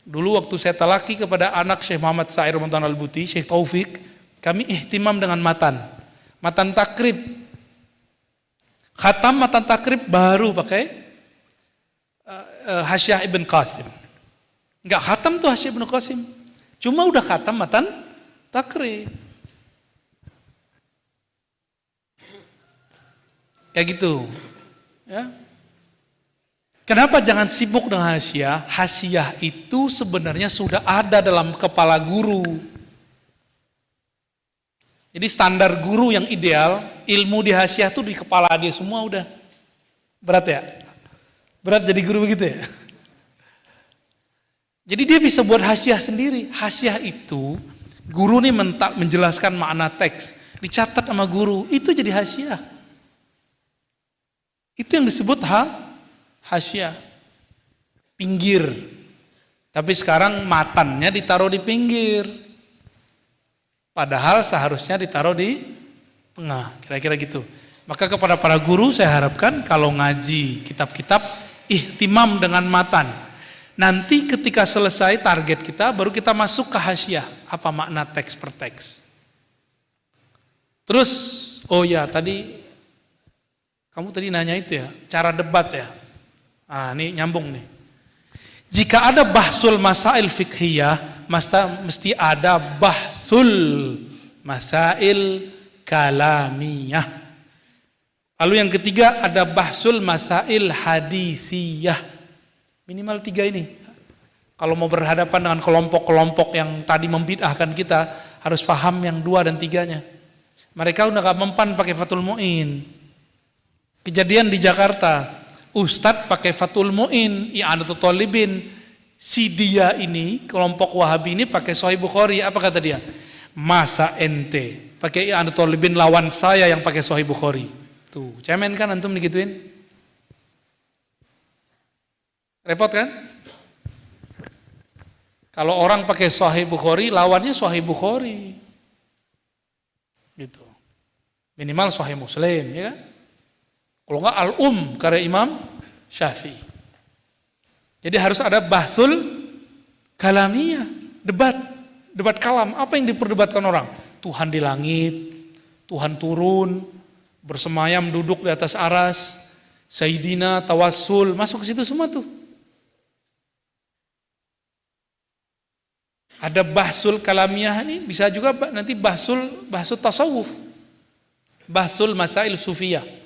Dulu waktu saya talaki kepada anak Syekh Muhammad Sa'ir Ramadan Al-Buti, Syekh Taufik, kami ihtimam dengan matan takrib. Khatam matan takrib baru pakai Hasyiah Ibn Qasim. Enggak khatam tuh Hasyiah Ibn Qasim. Cuma udah khatam matan takrib. Kayak gitu. Ya. Kenapa jangan sibuk dengan hasyiah? Hasyiah itu sebenarnya sudah ada dalam kepala guru. Jadi standar guru yang ideal, ilmu di hasyiah itu di kepala dia semua udah. Berat ya? Berat jadi guru begitu ya? Jadi dia bisa buat hasyiah sendiri. Hasyiah itu, guru nih menjelaskan makna teks. Dicatat sama guru, itu jadi hasyiah. Itu yang disebut hasyiah. Pinggir. Tapi sekarang matannya ditaruh di pinggir. Padahal seharusnya ditaruh di tengah. Kira-kira gitu. Maka kepada para guru saya harapkan kalau ngaji kitab-kitab ihtimam dengan matan. Nanti ketika selesai target kita baru kita masuk ke hasyiah. Apa makna teks per teks. Terus, oh ya tadi kamu tadi nanya itu ya, cara debat ya. Ah, ini nyambung nih. Jika ada bahsul masail fiqhiyah, mesti ada bahsul masail kalamiyah. Lalu yang ketiga ada bahsul masail hadisiyah. Minimal 3 ini. Kalau mau berhadapan dengan kelompok-kelompok yang tadi membid'ahkan kita, harus paham yang 2 dan 3-nya. Mereka udah gak mempan pakai Fathul Mu'in. Kejadian di Jakarta, Ustadz pakai Fathul Mu'in, I'anatul Talibin, si dia ini, kelompok Wahabi ini pakai Sahih Bukhari, apa kata dia? Masa ente pakai I'anatul Talibin lawan saya yang pakai Sahih Bukhari. Tuh, cemen kan antum digituin? Repot kan? Kalau orang pakai Sahih Bukhari, lawannya Sahih Bukhari. Gitu. Minimal Sahih Muslim, ya kan? Kalau enggak karya Imam Syafi'i. Jadi harus ada bahsul kalamiyah, debat kalam. Apa yang diperdebatkan orang? Tuhan di langit, Tuhan turun, bersemayam duduk di atas aras, Sayyidina, tawassul, masuk ke situ semua tuh. Ada bahsul kalamiyah ini, bisa juga nanti bahsul tasawuf, bahsul masail sufiyah.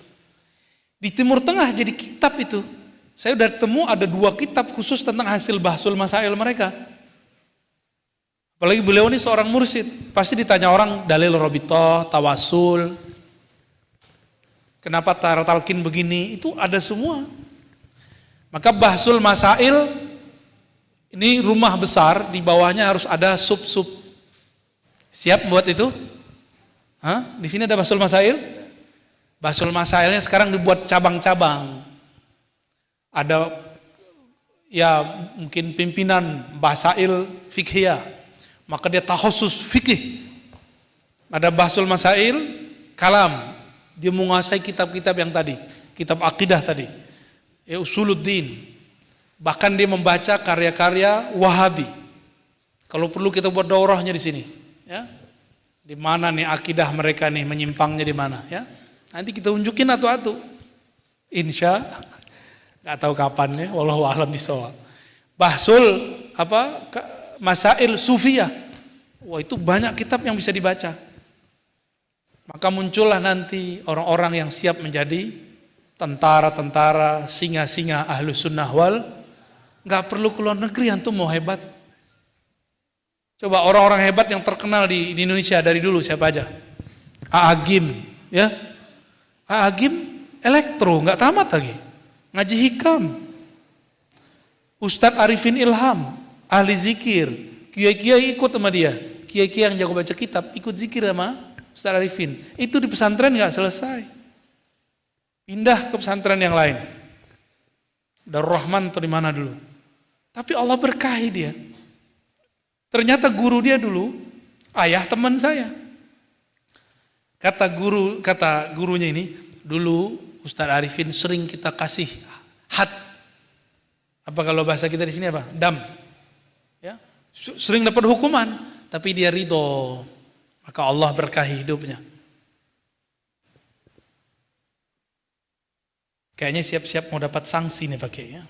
Di Timur Tengah jadi kitab itu. Saya udah temu ada 2 kitab khusus tentang hasil bahsul masail mereka. Apalagi beliau ini seorang mursyid. Pasti ditanya orang dalil robitoh, tawasul. Kenapa talqin begini? Itu ada semua. Maka bahsul masail ini rumah besar, di bawahnya harus ada sub-sub. Siap buat itu? Hah? Di sini ada Bahsul Masail? Bahsul Masailnya sekarang dibuat cabang-cabang. Ada ya mungkin pimpinan Basail Fikhiyah, maka dia takhusus fikih. Ada Bahsul Masail kalam, dia menguasai kitab-kitab yang tadi, kitab akidah tadi, ya Usuluddin. Bahkan dia membaca karya-karya Wahabi. Kalau perlu kita buat daurahnya di sini, ya. Di mana nih akidah mereka nih menyimpangnya di mana, ya? Nanti kita unjukin atu-atu. Insya, nggak tahu kapannya. Wallahu a'lam bishawab. Bahsul Masail Sufiyah. Wah, itu banyak kitab yang bisa dibaca. Maka muncullah nanti orang-orang yang siap menjadi tentara-tentara, singa-singa Ahlus Sunnah wal. Nggak perlu ke luar negeri antum mau hebat. Coba orang-orang hebat yang terkenal di Indonesia dari dulu siapa aja? A'agim, ya. A'agim elektro, nggak tamat lagi. Ngaji hikam. Ustadz Arifin Ilham, ahli zikir. Kiai-kiai ikut sama dia. Kiai-kiai yang jago baca kitab, ikut zikir sama Ustadz Arifin. Itu di pesantren nggak selesai. Pindah ke pesantren yang lain. Darul Rahman atau di mana dulu. Tapi Allah berkahi dia. Ternyata guru dia dulu, ayah teman saya. Kata gurunya ini, dulu Ustadz Arifin sering kita kasih hat. Apa kalau bahasa kita di sini apa? Dam. Ya, sering dapat hukuman, tapi dia ridho. Maka Allah berkahi hidupnya. Kayaknya siap-siap mau dapat sanksi nih pakai ya.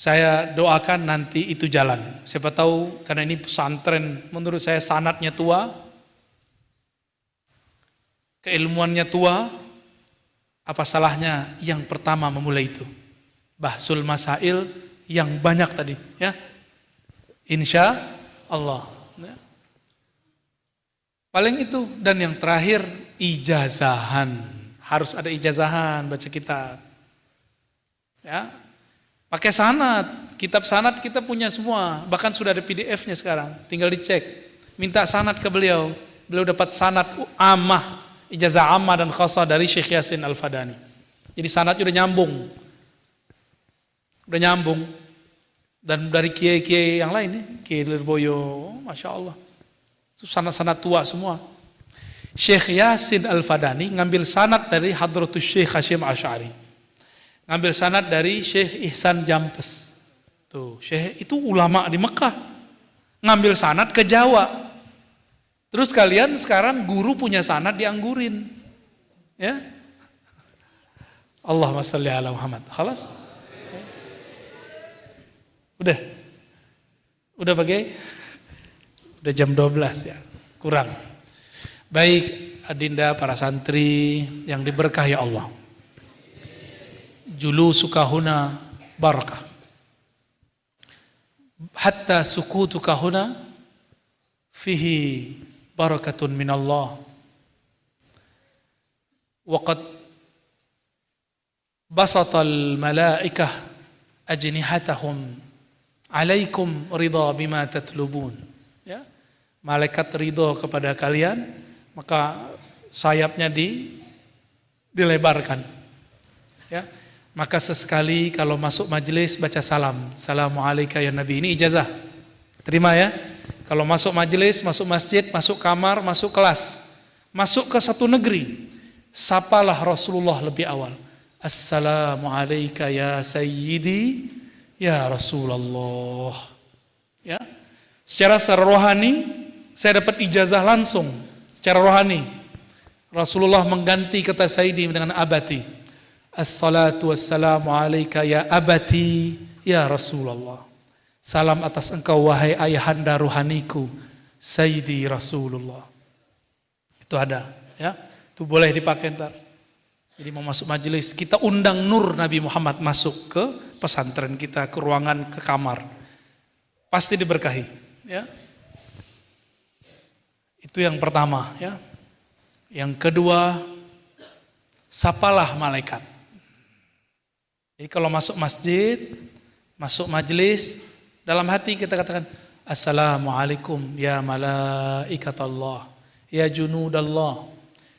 Saya doakan nanti itu jalan. Siapa tahu karena ini pesantren menurut saya sanatnya tua, keilmuannya tua, apa salahnya yang pertama memulai itu? Bahsul Masail yang banyak tadi, ya. Insya Allah. Ya. Paling itu, dan yang terakhir ijazahan. Harus ada ijazahan baca kitab. Ya. Pakai sanad, kitab sanad kita punya semua, bahkan sudah ada PDF-nya sekarang, tinggal dicek. Minta sanad ke beliau, beliau dapat sanad ammah, ijazah ammah dan khasah dari Syekh Yasin Al-Fadani. Jadi sanadnya udah nyambung, dan dari kiai-kiai yang lain nih, Kiai Lirboyo, Masya Allah, itu sanad-sanad tua semua. Syekh Yasin Al-Fadani ngambil sanad dari Hadratus Syekh Hashim Asy'ari. Ngambil sanad dari Syekh Ihsan Jampes. Tuh, Syekh itu ulama di Mekah. Ngambil sanad ke Jawa. Terus kalian sekarang guru punya sanad dianggurin. Ya. Allahumma shalli ala Muhammad. Khalas? Udah. Udah pakai? Udah jam 12 ya. Kurang. Baik, adinda para santri yang diberkahi Allah. Julusuka huna barakah. Hatta sukutuka huna fihi barakatun minallah. Waqad basatal malaikah ajnihatahum alaikum ridha bima tatlubun. Ya. Malaikat ridha kepada kalian, maka sayapnya dilebarkan. Ya. Maka sesekali kalau masuk majelis baca salam. Assalamualaikum ya Nabi. Ini ijazah. Terima ya. Kalau masuk majelis, masuk masjid, masuk kamar, masuk kelas, masuk ke satu negeri, sapalah Rasulullah lebih awal. Assalamualaikum ya Sayyidi ya Rasulullah. Ya. Secara rohani saya dapat ijazah langsung. Secara rohani Rasulullah mengganti kata Sayyidi dengan abati. Assalatu wassalamu alaika ya abati ya Rasulullah. Salam atas engkau wahai ayahanda ruhaniku Sayyidi Rasulullah. Itu ada, ya. Itu boleh dipakai ntar. Jadi mau masuk majelis, kita undang nur Nabi Muhammad masuk ke pesantren kita, ke ruangan, ke kamar. Pasti diberkahi, ya. Itu yang pertama, ya. Yang kedua, sapalah malaikat. Jadi kalau masuk masjid, masuk majelis, dalam hati kita katakan Assalamualaikum ya malaikat Allah, ya junudallah.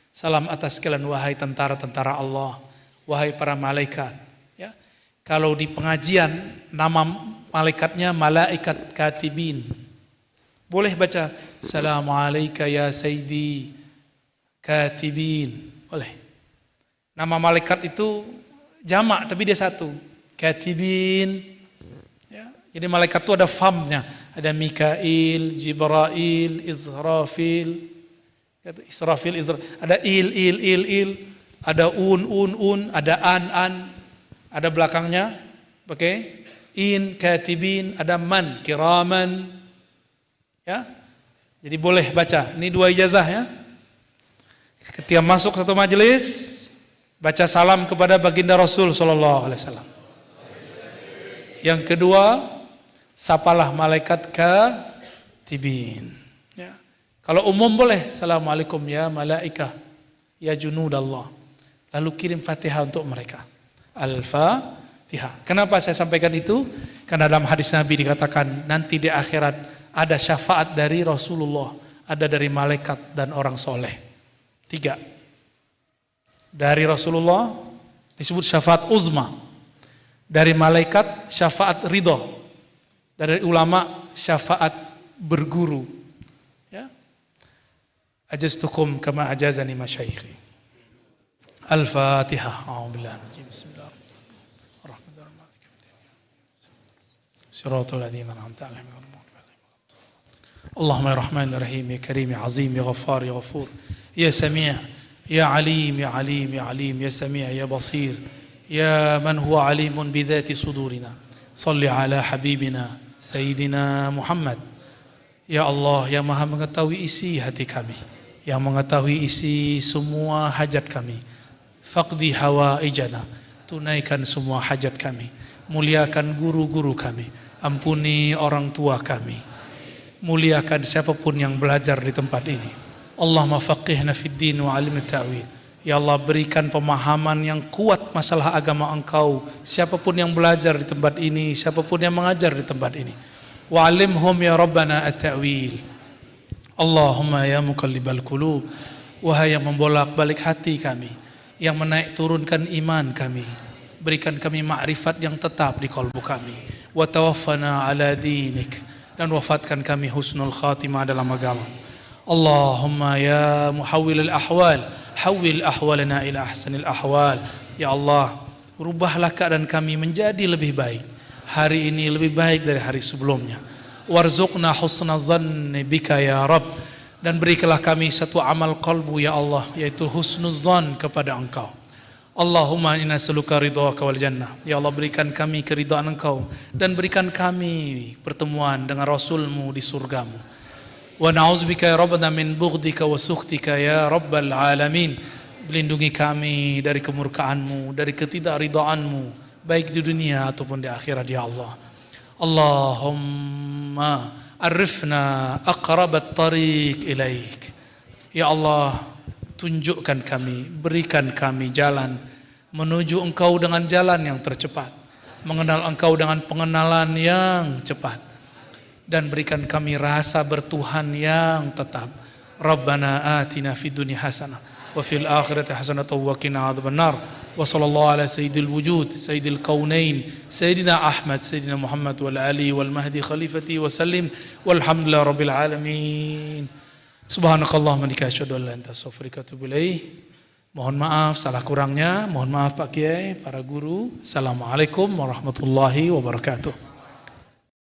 Salam atas kalian wahai tentara-tentara Allah, wahai para malaikat. Ya. Kalau di pengajian nama malaikatnya malaikat katibin. Boleh baca Assalamualaikum ya sayyidi katibin. Boleh. Nama malaikat itu jamak tapi dia satu. Katibin. Ya. Jadi malaikat itu ada famnya. Ada Mikail, Jibrail, Israfil. Ada il. Ada un. Ada an. Ada belakangnya. Oke. In, katibin. Ada man, kiraman. Ya. Jadi boleh baca. Ini 2 ijazah ya. Ketika masuk satu majelis, baca salam kepada baginda Rasul sallallahu alaihi wasallam. Yang kedua, sapalah malaikat katibin. Ya. Kalau umum boleh, Assalamualaikum ya malaikah, ya junudallah. Lalu kirim Fatihah untuk mereka. Al-Fatihah. Kenapa saya sampaikan itu? Karena dalam hadis Nabi dikatakan nanti di akhirat ada syafaat dari Rasulullah, ada dari malaikat dan orang soleh. 3. Dari Rasulullah disebut syafaat uzma. Dari malaikat syafaat ridho. Dari ulama syafaat berguru. Ya. Ajaztukum kama ajazani masyayikhi. Al-Fatihah. A'udzubillahi Bismillahirrahmanirrahim. Siratal ladzina an'amta 'alaihim ghairil maghdubi 'alaihim. Allahumma ya Rahman ya Rahim ya Karim ya Azim ya Ghaffar ya Ghafur. Ya Sami' ya Alim ya Alim ya Alim ya Sami' ya Basir ya man huwa alimun bidhati sudurina. Salli ala habibina Sayyidina Muhammad. Ya Allah yang maha mengetahui isi hati kami, yang mengetahui isi semua hajat kami. Faqdi hawaijana, tunaikan semua hajat kami. Muliakan guru-guru kami, ampuni orang tua kami. Muliakan siapapun yang belajar di tempat ini. Allahumma faqihna fid din wa alim ta'wil. Ya Allah berikan pemahaman yang kuat masalah agama Engkau. Siapapun yang belajar di tempat ini, siapapun yang mengajar di tempat ini. Wa alimhum ya Rabbana at-ta'wil. Allahumma ya muqallibal qulub, wahai yang membolak-balik hati kami, yang menaik turunkan iman kami, berikan kami ma'rifat yang tetap di kalbu kami. Wa tawaffana ala dinik, dan wafatkan kami husnul khatimah dalam agama. Allahumma ya muhawwilul ahwal, hawwil ahwalana ila ahsanil ahwal. Ya Allah, rubahlah keadaan kami menjadi lebih baik. Hari ini lebih baik dari hari sebelumnya. Warzuqna husna zanni bika ya Rabb, dan berikanlah kami satu amal qalbu ya Allah, yaitu husnuzan kepada Engkau. Allahumma inna nas'aluka ridhaka wal jannah. Ya Allah berikan kami keridhaan Engkau dan berikan kami pertemuan dengan Rasulmu di surgamu. Wa na'udzubika ya Rabbana min bughdika wa sukhtika ya Rabbal alamin. Lindungi kami dari kemurkaanmu, dari ketidakridhaanmu, baik di dunia ataupun di akhirat ya Allah. Allahumma arifna aqrabat tariq ilaik. Ya Allah, tunjukkan kami, berikan kami jalan menuju Engkau dengan jalan yang tercepat, mengenal Engkau dengan pengenalan yang cepat, dan berikan kami rasa bertuhan yang tetap. Rabbana atina fid dunya hasanah wa fil akhirati hasanah wa qina adzabannar. Wa sallallahu ala sayyidil wujud sayyidil kaunain sayyidina Ahmad sayyidina Muhammad wal ali wal mahdi khalifati wa sallim walhamdulillahi rabbil alamin. Subhanakallahumma wa asyhadu an la ilaha illa anta astaghfiruka wa atubu ilaik. Mohon maaf salah kurangnya, mohon maaf Pak Kiai, para guru. Assalamualaikum warahmatullahi wabarakatuh.